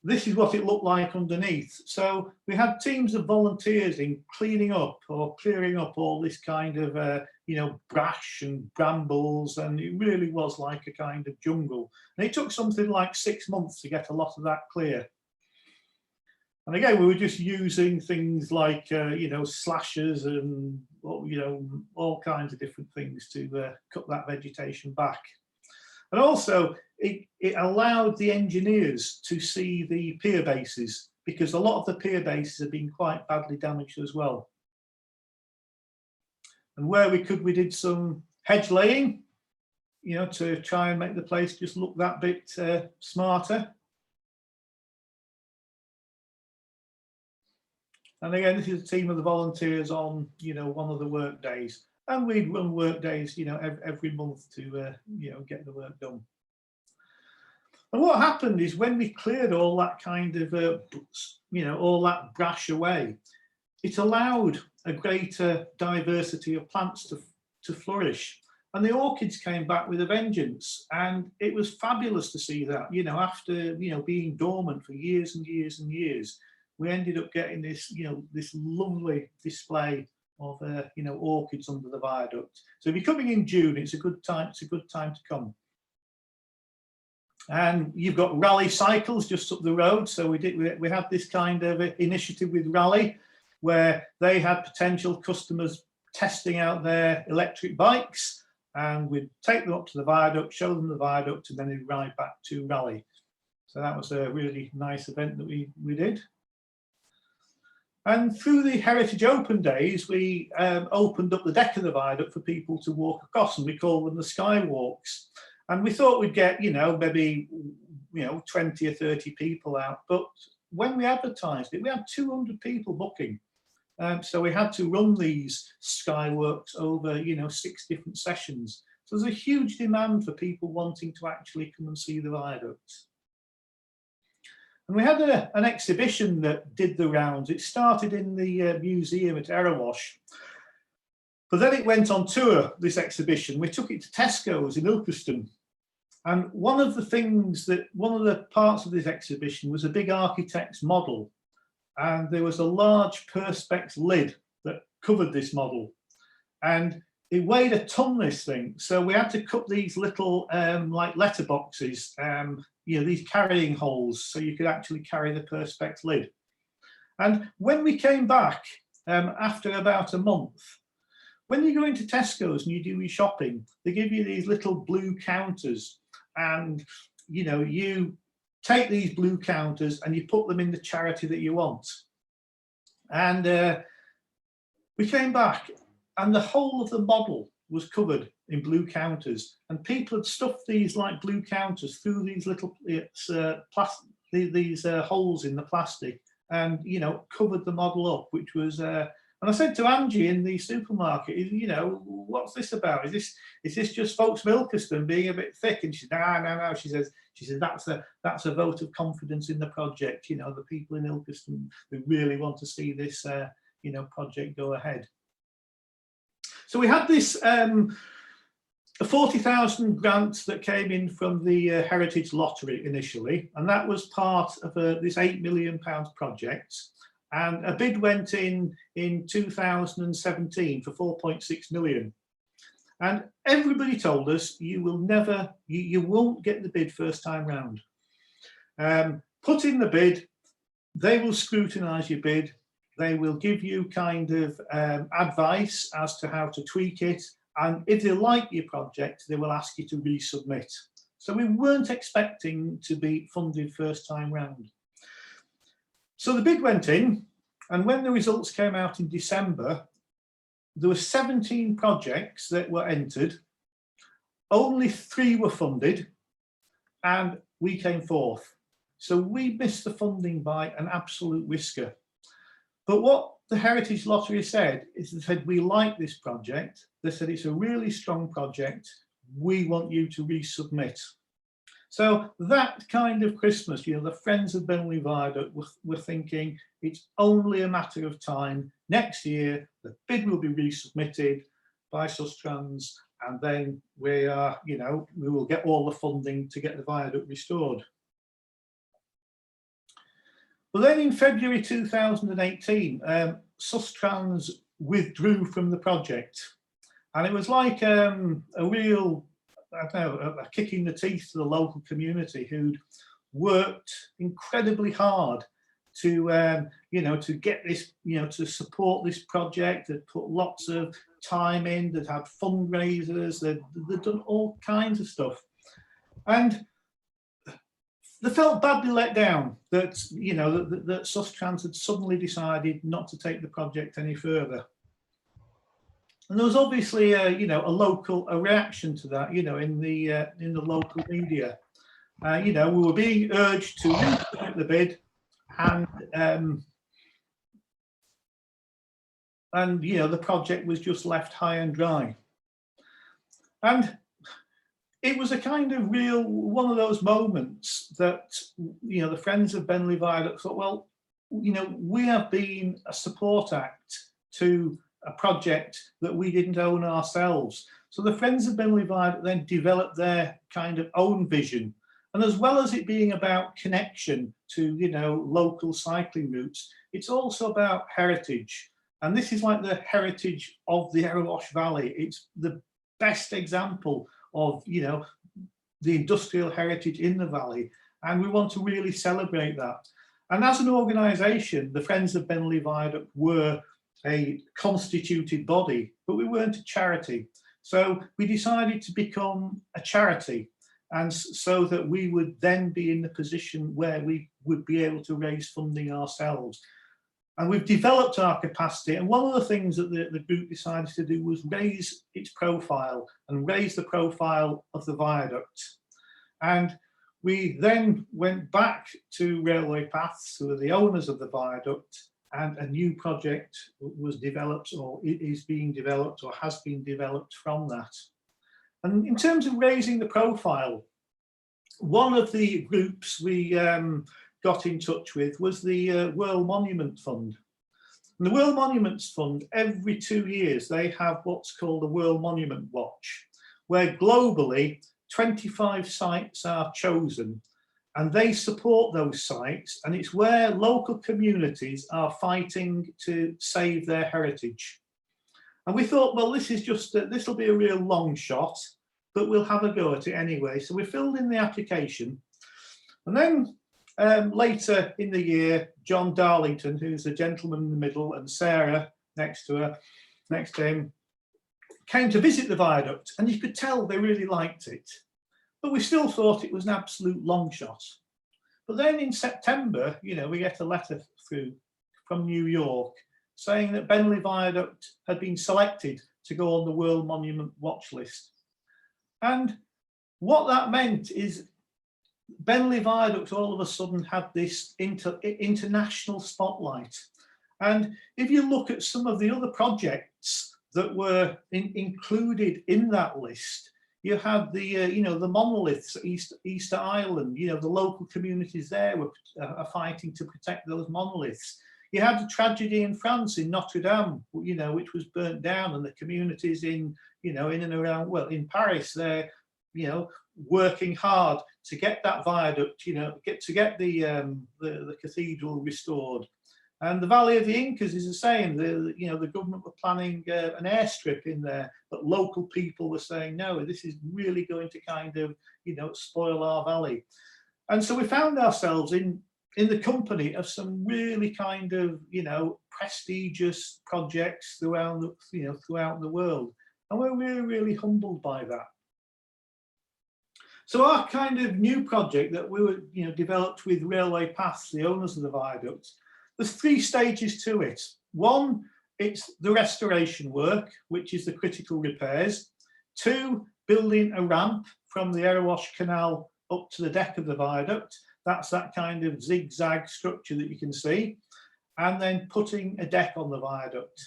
This is what it looked like underneath. So we had teams of volunteers in cleaning up or clearing up all this kind of, brash and brambles, and it really was like a kind of jungle. And it took something like 6 months to get a lot of that clear. And again, we were just using things like, slashers and, all kinds of different things to cut that vegetation back. And also, it allowed the engineers to see the pier bases, because a lot of the pier bases have been quite badly damaged as well. And where we could, we did some hedge laying, to try and make the place just look that bit smarter. And again, this is a team of the volunteers on, one of the work days. And we'd run work days, every month to, get the work done. And what happened is when we cleared all that kind of, all that brash away, it allowed a greater diversity of plants to flourish. And the orchids came back with a vengeance. And it was fabulous to see that, after, being dormant for years and years and years, we ended up getting this, this lovely display of, orchids under the viaduct. So if you're coming in June, it's a good time. It's a good time to come. And you've got Raleigh Cycles just up the road. So we had this kind of initiative with Raleigh, where they had potential customers testing out their electric bikes, and we'd take them up to the viaduct, show them the viaduct, and then they'd ride back to Raleigh. So that was a really nice event that we did. And through the Heritage Open days, we opened up the deck of the viaduct for people to walk across, and we call them the Skywalks. And we thought we'd get, maybe, 20 or 30 people out. But when we advertised it, we had 200 people booking. So we had to run these Skywalks over, 6 different sessions. So there's a huge demand for people wanting to actually come and see the viaduct. And we had an exhibition that did the rounds. It started in the museum at Erewash, but then it went on tour, this exhibition. We took it to Tesco's in Ilkeston. And one of the parts of this exhibition was a big architect's model. And there was a large perspex lid that covered this model. And it weighed a ton, this thing. So we had to cut these little like letter boxes, these carrying holes, so you could actually carry the Perspex lid. And when we came back after about a month, when you go into Tesco's and you do your shopping, they give you these little blue counters, and you take these blue counters and you put them in the charity that you want. And we came back, and the whole of the model was covered in blue counters, and people had stuffed these like blue counters through these little holes in the plastic, and covered the model up, which was. And I said to Angie in the supermarket, what's this about? Is this just folks from Ilkeston being a bit thick? And she said, no. She says that's a vote of confidence in the project. The people in Ilkeston, they really want to see this project go ahead. So we had this a 40,000 grant that came in from the Heritage Lottery initially, and that was part of this £8 million project. And a bid went in 2017 for 4.6 million. And everybody told us you won't get the bid first time round. Put in the bid, they will scrutinise your bid. They will give you kind of advice as to how to tweak it. And if they like your project, they will ask you to resubmit. So we weren't expecting to be funded first time round. So the bid went in, and when the results came out in December, there were 17 projects that were entered. Only 3 were funded, and we came fourth. So we missed the funding by an absolute whisker. But what the Heritage Lottery said is they said, we like this project. They said, it's a really strong project. We want you to resubmit. So that kind of Christmas, the Friends of Bennerley Viaduct were thinking it's only a matter of time. Next year, the bid will be resubmitted by Strands, and then we will get all the funding to get the viaduct restored. But then in February 2018, Strands withdrew from the project, and it was like a real, a kick in the teeth to the local community who'd worked incredibly hard to get this, to support this project. They'd put lots of time in, they'd had fundraisers, they'd done all kinds of stuff. And they felt badly let down that, that Strands had suddenly decided not to take the project any further. And there was obviously a reaction to that, in the local media. We were being urged to resubmit the bid, and the project was just left high and dry. And it was a kind of real one of those moments that the Friends of Bennerley Viaduct thought, well, we have been a support act to a project that we didn't own ourselves. So the Friends of Bennerley Viaduct then developed their kind of own vision. And as well as it being about connection to, local cycling routes, it's also about heritage. And this is like the heritage of the Erewash Valley. It's the best example of, the industrial heritage in the valley. And we want to really celebrate that. And as an organisation, the Friends of Bennerley Viaduct were a constituted body, but we weren't a charity. So we decided to become a charity, and so that we would then be in the position where we would be able to raise funding ourselves. And we've developed our capacity, and one of the things that the group decided to do was raise its profile and raise the profile of the viaduct. And we then went back to Railway Paths, who are the owners of the viaduct, and a new project was developed, or is being developed, or has been developed from that. And in terms of raising the profile, one of the groups we got in touch with was the World Monument Fund. And the World Monuments Fund, every 2 years, they have what's called the World Monument Watch, where globally 25 sites are chosen, and they support those sites, and it's where local communities are fighting to save their heritage. And we thought, well, this is just, this will be a real long shot, but we'll have a go at it anyway. So we filled in the application. And then later in the year, John Darlington, who's the gentleman in the middle, and Sarah next to him, came to visit the viaduct, and you could tell they really liked it. But we still thought it was an absolute long shot. But then in September, you know, we get a letter through from New York saying that Bennerley Viaduct had been selected to go on the World Monument Watch list. And what that meant is Bennerley Viaduct all of a sudden had this international spotlight. And if you look at some of the other projects that were included in that list, you had the, you know, the monoliths at Easter Island, you know, the local communities there were fighting to protect those monoliths. You had the tragedy in France, in Notre Dame, you know, which was burnt down, and the communities in, you know, in and around, well, in Paris, they're, you know, working hard to get that viaduct, you know, get the cathedral restored. And the Valley of the Incas is the same. You know, the government were planning an airstrip in there, but local people were saying, no, this is really going to kind of, you know, spoil our valley. And so we found ourselves in the company of some really kind of, you know, prestigious projects throughout the world. And we're really, really humbled by that. So our kind of new project that we were, you know, developed with Railway Paths, the owners of the viaduct, there's 3 stages to it. One, it's the restoration work, which is the critical repairs. 2, building a ramp from the Erewash Canal up to the deck of the viaduct. That's that kind of zigzag structure that you can see. And then putting a deck on the viaduct.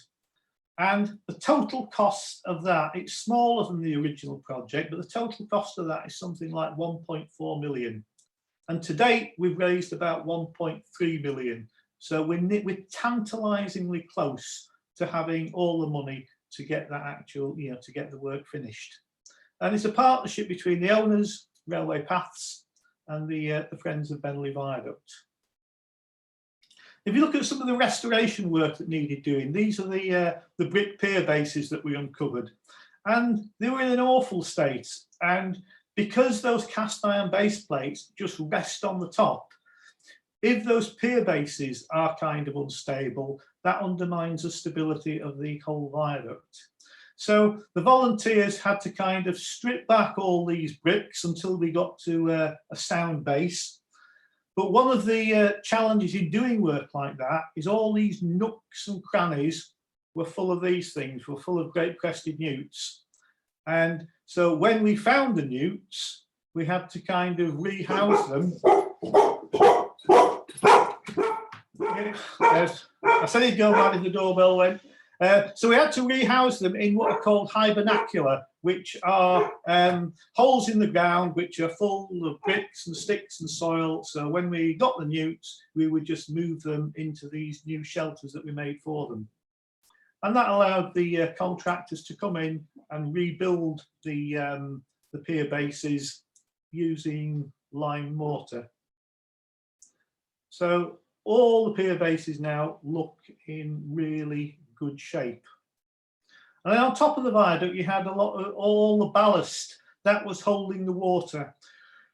And the total cost of that, it's smaller than the original project, but the total cost of that is something like 1.4 million. And to date, we've raised about 1.3 million. So we're tantalizingly close to having all the money to get that actual, you know, to get the work finished. And it's a partnership between the owners, Railway Paths, and the Friends of Bennerley Viaduct. If you look at some of the restoration work that needed doing, these are the brick pier bases that we uncovered. And they were in an awful state. And because those cast iron base plates just rest on the top, if those pier bases are kind of unstable, that undermines the stability of the whole viaduct. So the volunteers had to kind of strip back all these bricks until we got to a sound base. But one of the challenges in doing work like that is all these nooks and crannies were full of these things, were full of great crested newts. And so when we found the newts, we had to kind of rehouse them. Yes, I said he'd go mad if the doorbell went. So we had to rehouse them in what are called hibernacula, which are holes in the ground which are full of bricks and sticks and soil. So when we got the newts, we would just move them into these new shelters that we made for them. And that allowed the contractors to come in and rebuild the pier bases using lime mortar. So all the pier bases now look in really good shape. And then on top of the viaduct, you had a lot of all the ballast that was holding the water,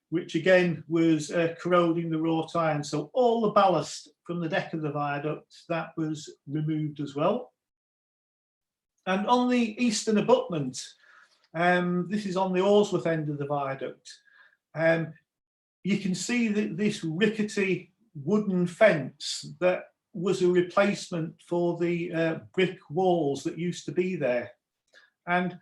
which again was corroding the wrought iron. So all the ballast from the deck of the viaduct, that was removed as well. And on the eastern abutment, this is on the Orsworth end of the viaduct, you can see that this rickety wooden fence that was a replacement for the brick walls that used to be there. And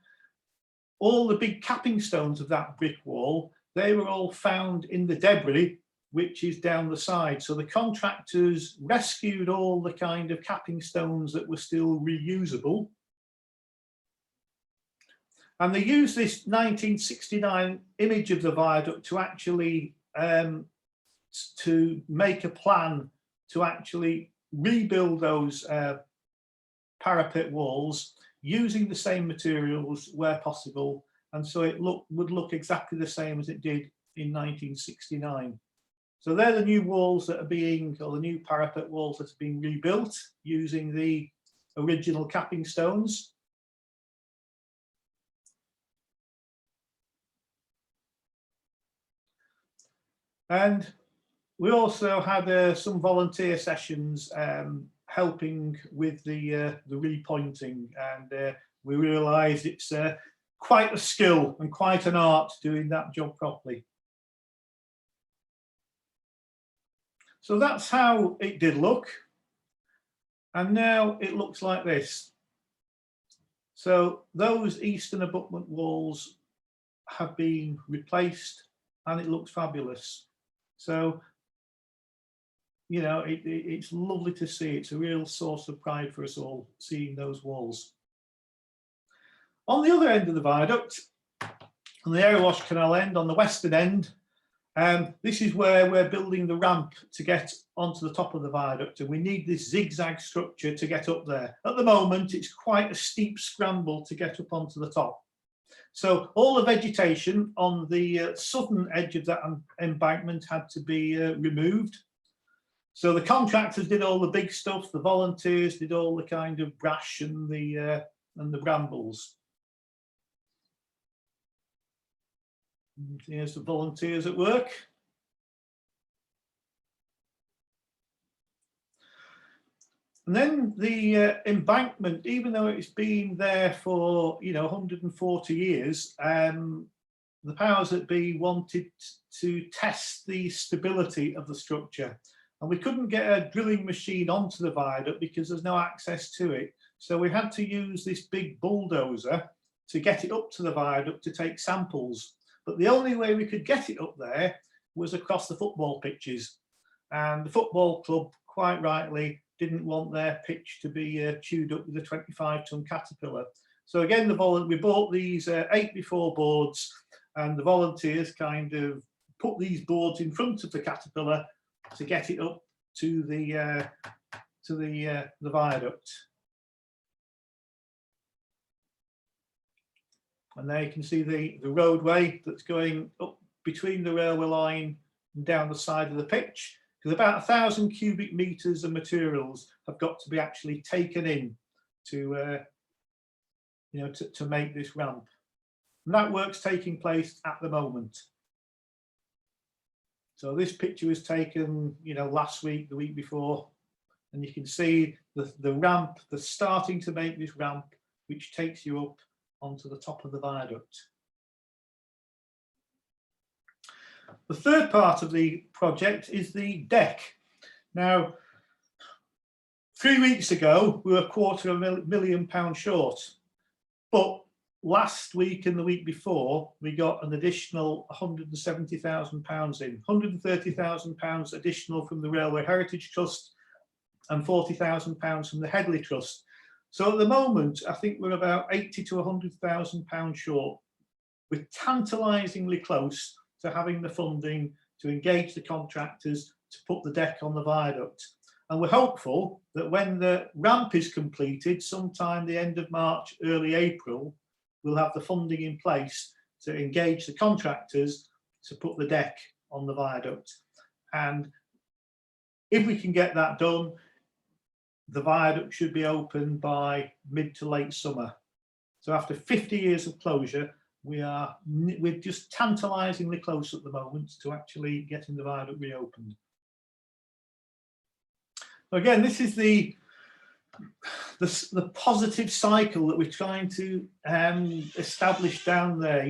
all the big capping stones of that brick wall, they were all found in the debris, which is down the side. So the contractors rescued all the kind of capping stones that were still reusable. And they used this 1969 image of the viaduct to actually to make a plan to actually rebuild those parapet walls using the same materials where possible, and so it would look exactly the same as it did in 1969. So they're the new walls that are being, or the new parapet walls that are being rebuilt using the original capping stones. And we also had some volunteer sessions helping with the repointing, and we realised it's quite a skill and quite an art doing that job properly. So that's how it did look, and now it looks like this. So those eastern abutment walls have been replaced and it looks fabulous. So, you know, it's lovely to see. It's a real source of pride for us all, seeing those walls. On the other end of the viaduct, on the Airwash Canal end, on the western end, this is where we're building the ramp to get onto the top of the viaduct, and we need this zigzag structure to get up there. At the moment, it's quite a steep scramble to get up onto the top. So all the vegetation on the southern edge of that embankment had to be removed. So the contractors did all the big stuff, the volunteers did all the kind of brash and the brambles. And here's the volunteers at work. And then the embankment, even though it's been there for 140 years, the powers that be wanted to test the stability of the structure, and we couldn't get a drilling machine onto the viaduct because there's no access to it. So we had to use this big bulldozer to get it up to the viaduct to take samples. But the only way we could get it up there was across the football pitches. And the football club, quite rightly, didn't want their pitch to be chewed up with a 25-ton caterpillar. So again, we bought these 8x4 boards, and the volunteers kind of put these boards in front of the caterpillar to get it up to the viaduct. And there you can see the roadway that's going up between the railway line and down the side of the pitch, because about 1,000 cubic meters of materials have got to be actually taken in to to make this ramp. And that work's taking place at the moment. So this picture was taken, last week, the week before, and you can see the ramp, they're starting to make this ramp, which takes you up onto the top of the viaduct. The third part of the project is the deck. Now, 3 weeks ago, we were £250,000 short, but last week and the week before, we got an additional £170,000 in, £130,000 additional from the Railway Heritage Trust and £40,000 from the Headley Trust. So at the moment, I think we're about £80,000 to £100,000 short. We're tantalisingly close to having the funding to engage the contractors to put the deck on the viaduct. And we're hopeful that when the ramp is completed, sometime the end of March, early April, we'll have the funding in place to engage the contractors to put the deck on the viaduct. And if we can get that done, the viaduct should be open by mid to late summer. So after 50 years of closure, we're just tantalisingly close at the moment to actually getting the viaduct reopened. Again, this is the positive cycle that we're trying to establish down there.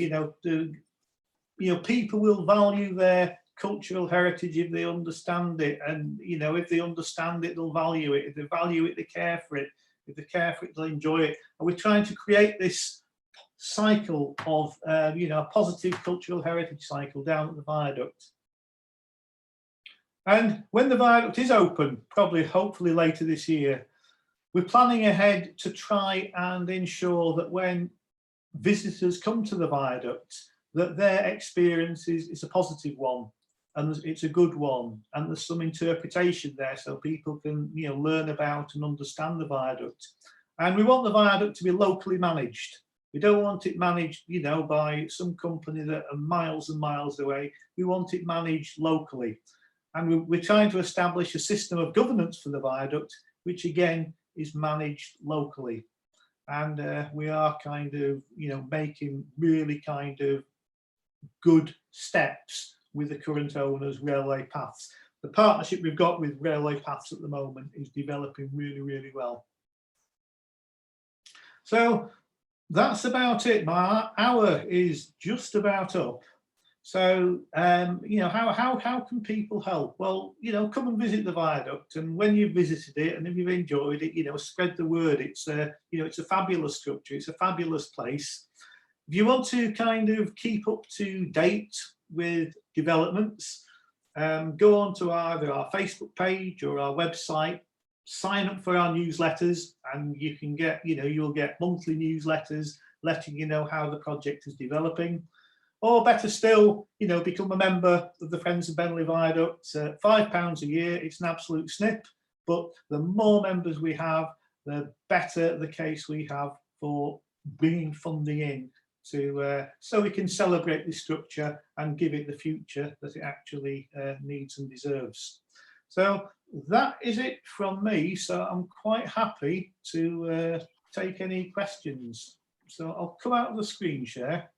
People will value their cultural heritage if they understand it, and if they understand it, they'll value it. If they value it, they care for it. If they care for it, they'll enjoy it. And we're trying to create this cycle of a positive cultural heritage cycle down at the viaduct. And when the viaduct is open, hopefully later this year, we're planning ahead to try and ensure that when visitors come to the viaduct, that their experience is a positive one, and it's a good one, and there's some interpretation there so people can learn about and understand the viaduct. And we want the viaduct to be locally managed. We don't want it managed by some company that are miles and miles away. We want it managed locally. And we're trying to establish a system of governance for the viaduct, which again is managed locally. And we are kind of making really kind of good steps with the current owners, Railway Paths. The partnership we've got with Railway Paths at the moment is developing really, really well. So that's about it. My hour is just about up. So, you know, how can people help? Well, you know, come and visit the viaduct, and when you've visited it and if you've enjoyed it, you know, spread the word. It's a, you know, it's a fabulous structure. It's a fabulous place. If you want to kind of keep up to date with developments, go on to either our Facebook page or our website, sign up for our newsletters, and you can get, you know, you'll get monthly newsletters letting you know how the project is developing. Or better still, you know, become a member of the Friends of Bennerley Viaduct. £5 a year, it's an absolute snip, but the more members we have, the better the case we have for bringing funding in to so we can celebrate this structure and give it the future that it actually needs and deserves. So that is it from me. So I'm quite happy to take any questions. So I'll come out of the screen share.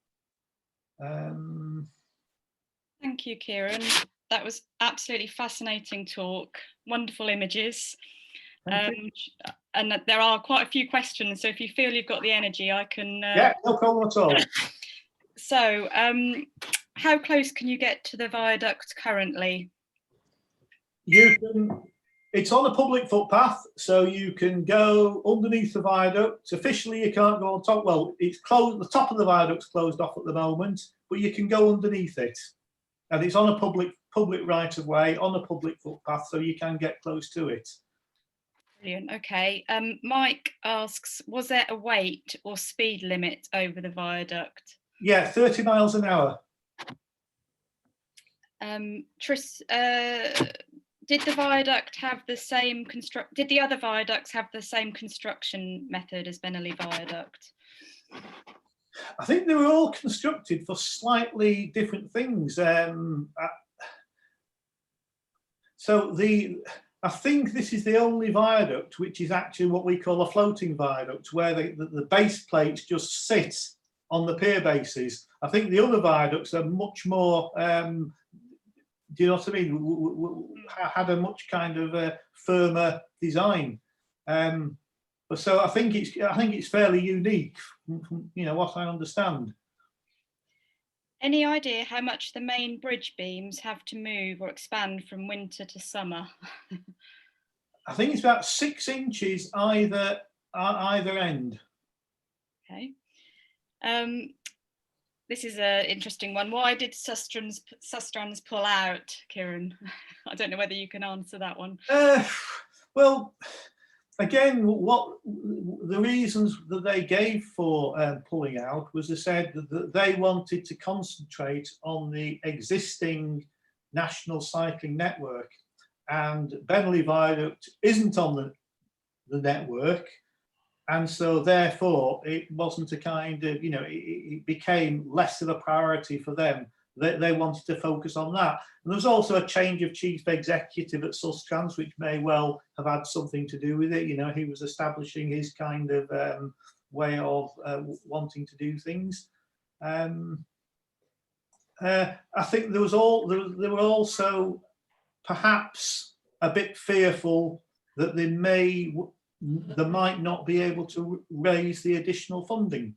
Thank you, Kieran. That was absolutely fascinating talk. Wonderful images. And there are quite a few questions, so if you feel you've got the energy, I can... Yeah, no problem at all. So, how close can you get to the viaduct currently? You can... It's on a public footpath, so you can go underneath the viaduct. Officially, you can't go on top. Well, it's closed. The top of the viaduct's closed off at the moment, but you can go underneath it, and it's on a public right of way on a public footpath, so you can get close to it. Brilliant. Okay. Mike asks, was there a weight or speed limit over the viaduct? Yeah, 30 miles an hour. Did the viaduct have the same Did the other viaducts have the same construction method as Bennerley Viaduct? I think they were all constructed for slightly different things. I think this is the only viaduct which is actually what we call a floating viaduct, where the base plates just sit on the pier bases. I think the other viaducts are much more. Do you know what I mean? Had a much kind of firmer design, so I think it's fairly unique, you know, what I understand. Any idea how much the main bridge beams have to move or expand from winter to summer? I think it's about 6 inches either end. Okay. This is an interesting one. Why did Sustrans pull out, Kieran? I don't know whether you can answer that one. Well, again, what the reasons that they gave for pulling out was they said that they wanted to concentrate on the existing national cycling network, and Bennerley Viaduct isn't on the network. And so therefore it wasn't a kind of, you know, it became less of a priority for them. They wanted to focus on that. And there was also a change of chief executive at Sustrans, which may well have had something to do with it. You know, he was establishing his kind of way of wanting to do things. I think they were also perhaps a bit fearful that they might not be able to raise the additional funding,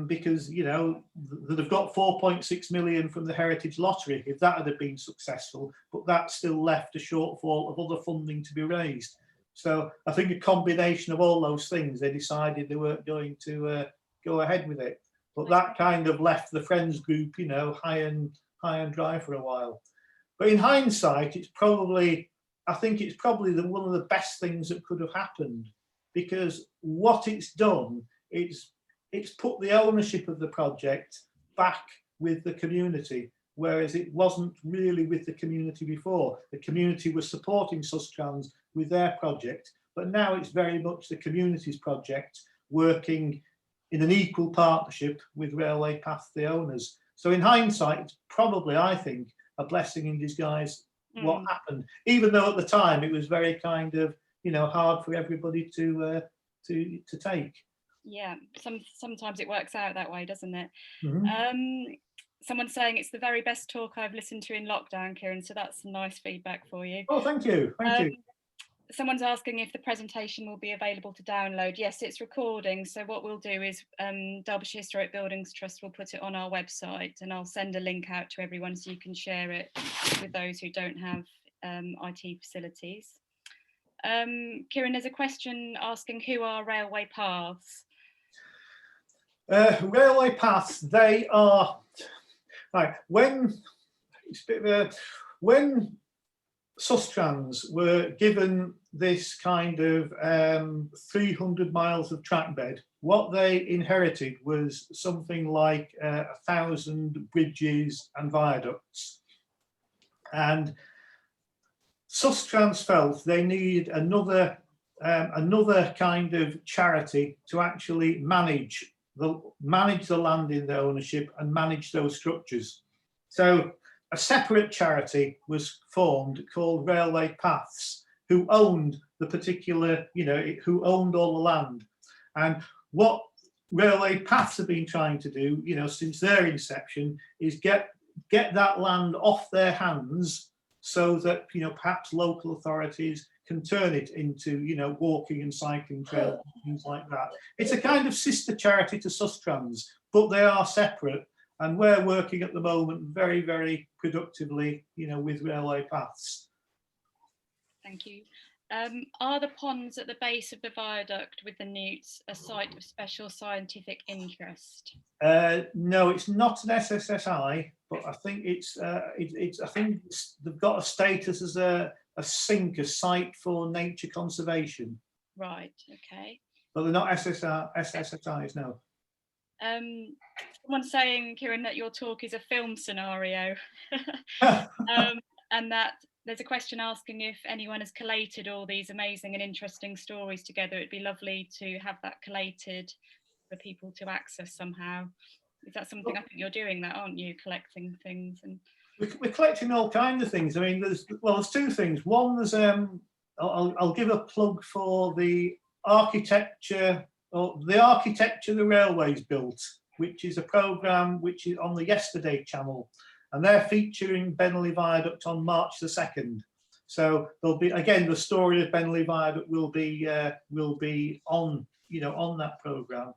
because, you know, they've got 4.6 million from the Heritage Lottery, if that had been successful, but that still left a shortfall of other funding to be raised. So I think a combination of all those things, they decided they weren't going to go ahead with it. But that kind of left the Friends group, you know, high and dry for a while. But in hindsight, I think it's probably one of the best things that could have happened, because what it's done, it's put the ownership of the project back with the community, whereas it wasn't really with the community before. The community was supporting Sustrans with their project, but now it's very much the community's project, working in an equal partnership with Railway Path, the owners. So in hindsight, it's probably, I think, a blessing in disguise what happened, even though at the time it was very kind of, you know, hard for everybody to take. Yeah, sometimes it works out that way, doesn't it? Mm-hmm. Someone's saying it's the very best talk I've listened to in lockdown, Kieran, so that's some nice feedback for you. Oh, thank you. Thank you. Someone's asking if the presentation will be available to download. Yes, it's recording. So what we'll do is Derbyshire Historic Buildings Trust will put it on our website, and I'll send a link out to everyone so you can share it with those who don't have IT facilities. Kieran, there's a question asking who are railway paths? Railway paths, they are, right, when Sustrans were given this kind of 300 miles of track bed, what they inherited was something like 1,000 bridges and viaducts. And Sustrans felt they needed another kind of charity to actually manage the land in their ownership and manage those structures. So a separate charity was formed called Railway Paths, who owned the particular, who owned all the land. And what Railway Paths have been trying to do, since their inception, is get that land off their hands so that, perhaps local authorities can turn it into, walking and cycling trails, things like that. It's a kind of sister charity to Sustrans, but they are separate. And we're working at the moment very, very productively, with Railway Paths. Thank you. Are the ponds at the base of the viaduct with the Newts a site of special scientific interest? No, it's not an SSSI, but I think I think they've got a status as a SINC, a site for nature conservation. Right. Okay. But they're not SSSIs, no. Someone's saying, Kieran, that your talk is a film scenario, and that there's a question asking if anyone has collated all these amazing and interesting stories together. It'd be lovely to have that collated for people to access somehow. Is that something? I think you're doing that, aren't you? Collecting things and we're collecting all kinds of things. I mean, there's two things. One, there's I'll give a plug for the architecture the railways built, which is a programme which is on the Yesterday channel, and they're featuring Bennerley Viaduct on March the 2nd. So there'll be, again, the story of Bennerley Viaduct will be on on that programme.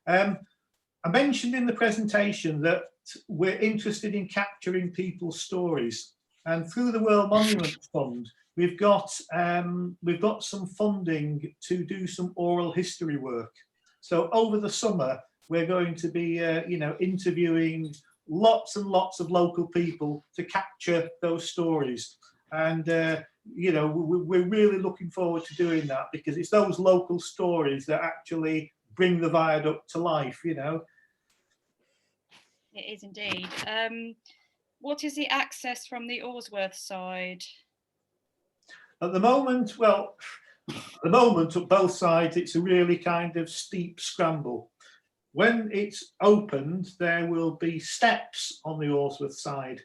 I mentioned in the presentation that we're interested in capturing people's stories, and through the World Monuments Fund, we've got some funding to do some oral history work. So over the summer, we're going to be, interviewing lots and lots of local people to capture those stories. And, we're really looking forward to doing that, because it's those local stories that actually bring the viaduct to life, It is indeed. What is the access from the Orsworth side? At the moment, at both sides, it's a really kind of steep scramble. When it's opened, there will be steps on the Orsworth side.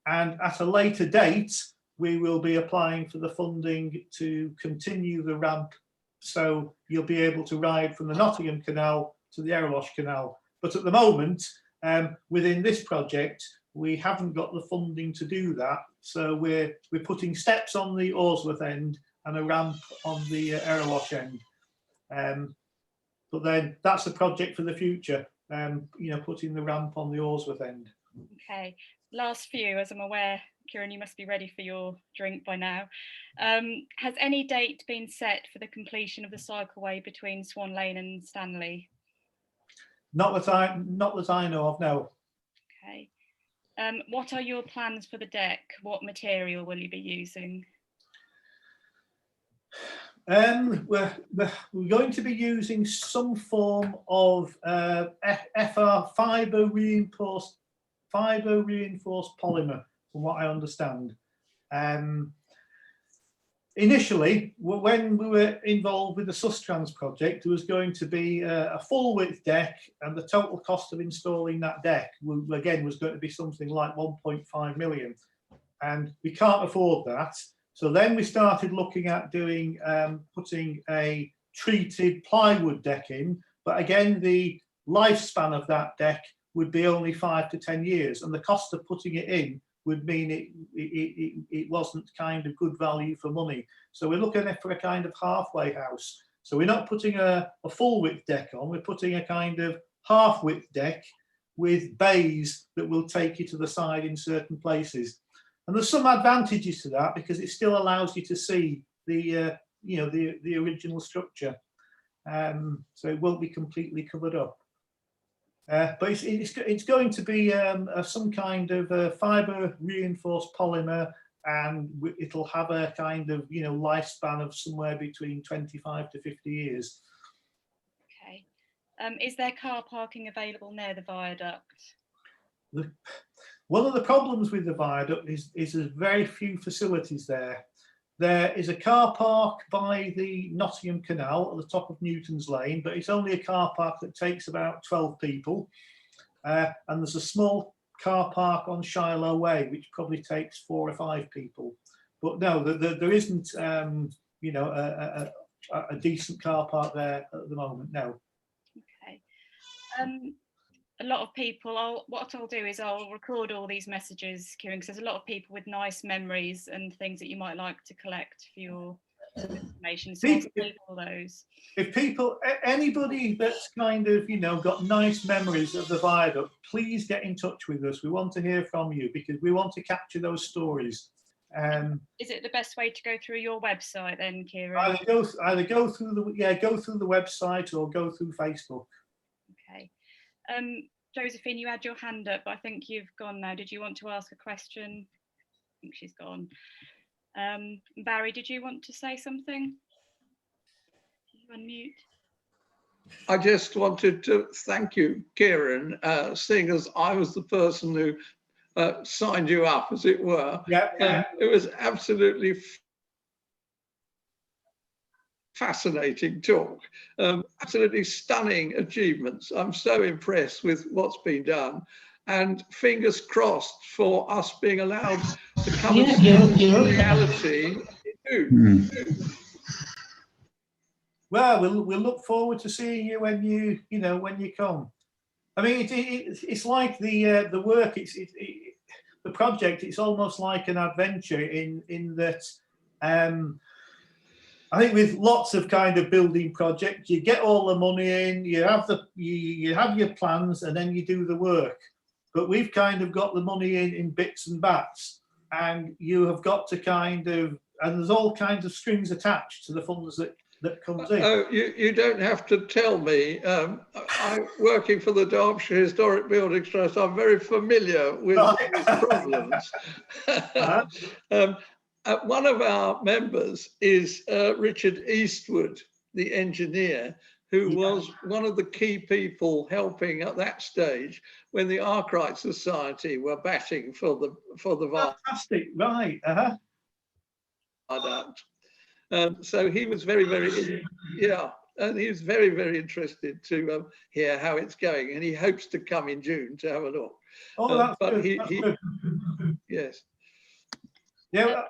And at a later date, we will be applying for the funding to continue the ramp. So you'll be able to ride from the Nottingham Canal to the Erewash Canal. But at the moment, within this project, we haven't got the funding to do that. So we're putting steps on the Orsworth end and a ramp on the Erewash end. But then that's a project for the future, putting the ramp on the Orsworth end. Okay, last few, as I'm aware, Kieran, you must be ready for your drink by now. Has any date been set for the completion of the cycleway between Swan Lane and Stanley? Not that I know of, no. Okay. What are your plans for the deck? What material will you be using? We're going to be using some form of FR fibre reinforced polymer, from what I understand. Initially, when we were involved with the Sustrans project, there was going to be a full width deck, and the total cost of installing that deck, again, was going to be something like 1.5 million. And we can't afford that. So then we started looking at doing, putting a treated plywood deck in. But again, the lifespan of that deck would be only 5 to 10 years, and the cost of putting it in would mean it wasn't kind of good value for money. So we're looking for a kind of halfway house. So we're not putting a full width deck on, we're putting a kind of half width deck with bays that will take you to the side in certain places. And there's some advantages to that because it still allows you to see the the original structure. So it won't be completely covered up. But it's going to be some kind of fibre reinforced polymer, and it'll have a kind of lifespan of somewhere between 25 to 50 years. Okay. Is there car parking available near the viaduct? One of the problems with the viaduct is there's very few facilities there. There is a car park by the Nottingham Canal at the top of Newton's Lane, but it's only a car park that takes about 12 people. And there's a small car park on Shiloh Way, which probably takes 4 or 5 people. But no, there isn't, a decent car park there at the moment, no. Okay. A lot of people, what I'll do is I'll record all these messages, Kieran, because there's a lot of people with nice memories and things that you might like to collect for your information. So I'll save all those. If anybody that's kind of, got nice memories of the viaduct, please get in touch with us. We want to hear from you because we want to capture those stories. Is it the best way to go through your website then, Kieran? Either go through the website or go through Facebook. Okay. Josephine, you had your hand up, but I think you've gone now. Did you want to ask a question? I think she's gone. Barry, did you want to say something? You unmute. I just wanted to thank you, Kieran, seeing as I was the person who signed you up, as it were. Yeah. It was absolutely fascinating talk, absolutely stunning achievements. I'm so impressed with what's been done, and fingers crossed for us being allowed to come into reality. Well, we'll look forward to seeing you when you come. I mean, it's like the work. The project. It's almost like an adventure in that. I think with lots of kind of building projects, you get all the money in, you have your plans, and then you do the work. But we've kind of got the money in bits and bats, and you have got to and there's all kinds of strings attached to the funds that comes in. Oh, you don't have to tell me. I'm working for the Derbyshire Historic Buildings Trust. I'm very familiar with these problems. One of our members is Richard Eastwood, the engineer, who was one of the key people helping at that stage when the Arkwright Society were batting for the Fantastic, right? viaduct. So he was very, and he was very, very interested to hear how it's going, and he hopes to come in June to have a look. Oh, that's but good. That's good. Yes. Yeah.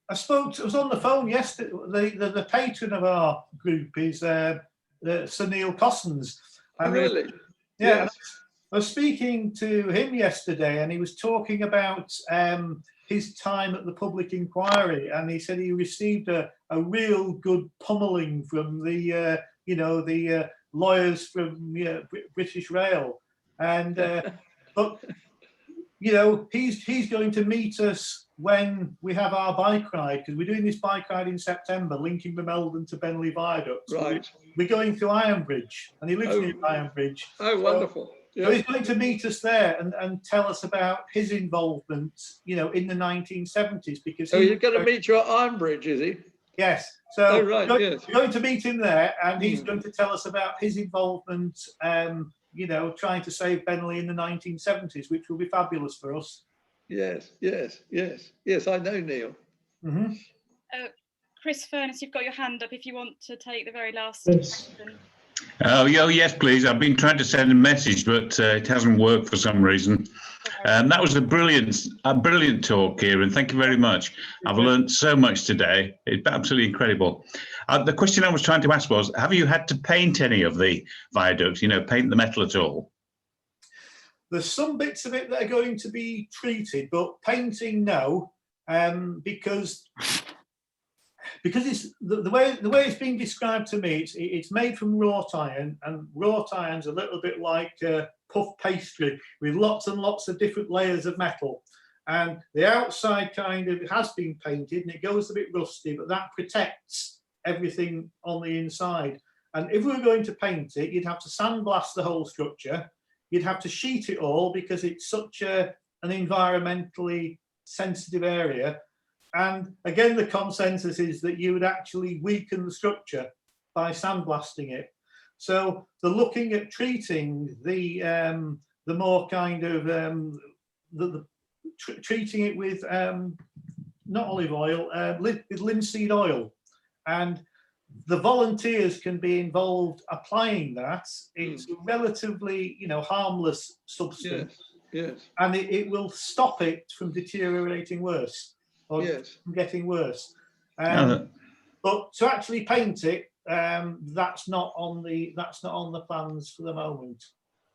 I was on the phone yesterday. The patron of our group is Sir Neil Cossons. Oh, really? Yeah. Yes. I was speaking to him yesterday, and he was talking about his time at the public inquiry, and he said he received a real good pummeling from the lawyers from British Rail, and but he's going to meet us when we have our bike ride, because we're doing this bike ride in September, linking the Meldon to Bennerley Viaduct. Right. We're going through Ironbridge, and he lives near Ironbridge. Oh, wonderful. So he's going to meet us there and tell us about his involvement, in the 1970s. Because you're going to meet you at Ironbridge, is he? Yes. So right, we're going to meet him there, and he's going to tell us about his involvement, trying to save Bennerley in the 1970s, which will be fabulous for us. Yes, I know Neil. Mm-hmm. Chris Furness, you've got your hand up if you want to take the very last question. Oh, yes, please. I've been trying to send a message, but it hasn't worked for some reason. That was a brilliant talk, Kieran. Thank you very much. I've learned so much today. It's absolutely incredible. The question I was trying to ask was, have you had to paint any of the viaducts, paint the metal at all? There's some bits of it that are going to be treated, but painting, no, because it's the way it's being described to me. It's made from wrought iron, and wrought iron's a little bit like puff pastry with lots and lots of different layers of metal. And the outside kind of has been painted, and it goes a bit rusty, but that protects everything on the inside. And if we were going to paint it, you'd have to sandblast the whole structure. You'd have to sheet it all because it's such an environmentally sensitive area. And again, the consensus is that you would actually weaken the structure by sandblasting it. So they're looking at treating the more kind of treating it with not olive oil, with linseed oil, and the volunteers can be involved applying that. It's a relatively, harmless substance, yes. And it will stop it from deteriorating worse or from getting worse. But to actually paint it, that's not on the plans for the moment.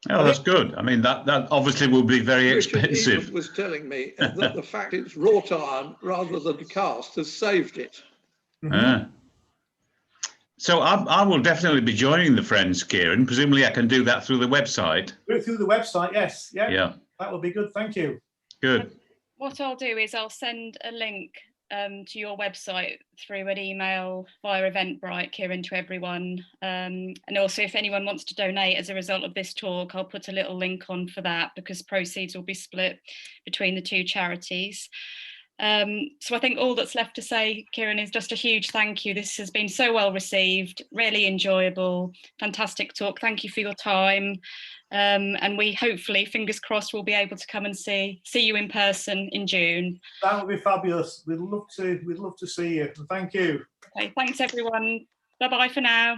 Oh, that's good. I mean, that obviously will be very expensive. Richard was telling me that the fact it's wrought iron rather than cast has saved it. So I will definitely be joining the Friends, Kieran. Presumably I can do that through the website. Through the website, yes. Yeah. That would be good. Thank you. Good. What I'll do is I'll send a link to your website through an email via Eventbrite, Kieran, to everyone. And also, if anyone wants to donate as a result of this talk, I'll put a little link on for that, because proceeds will be split between the two charities. So I think all that's left to say, Kieran, is just a huge thank you. This has been so well received, really enjoyable, fantastic talk. Thank you for your time. And we hopefully, fingers crossed, will be able to come and see you in person in June. That would be fabulous. We'd love to see you. Thank you. Okay, thanks everyone. Bye bye for now.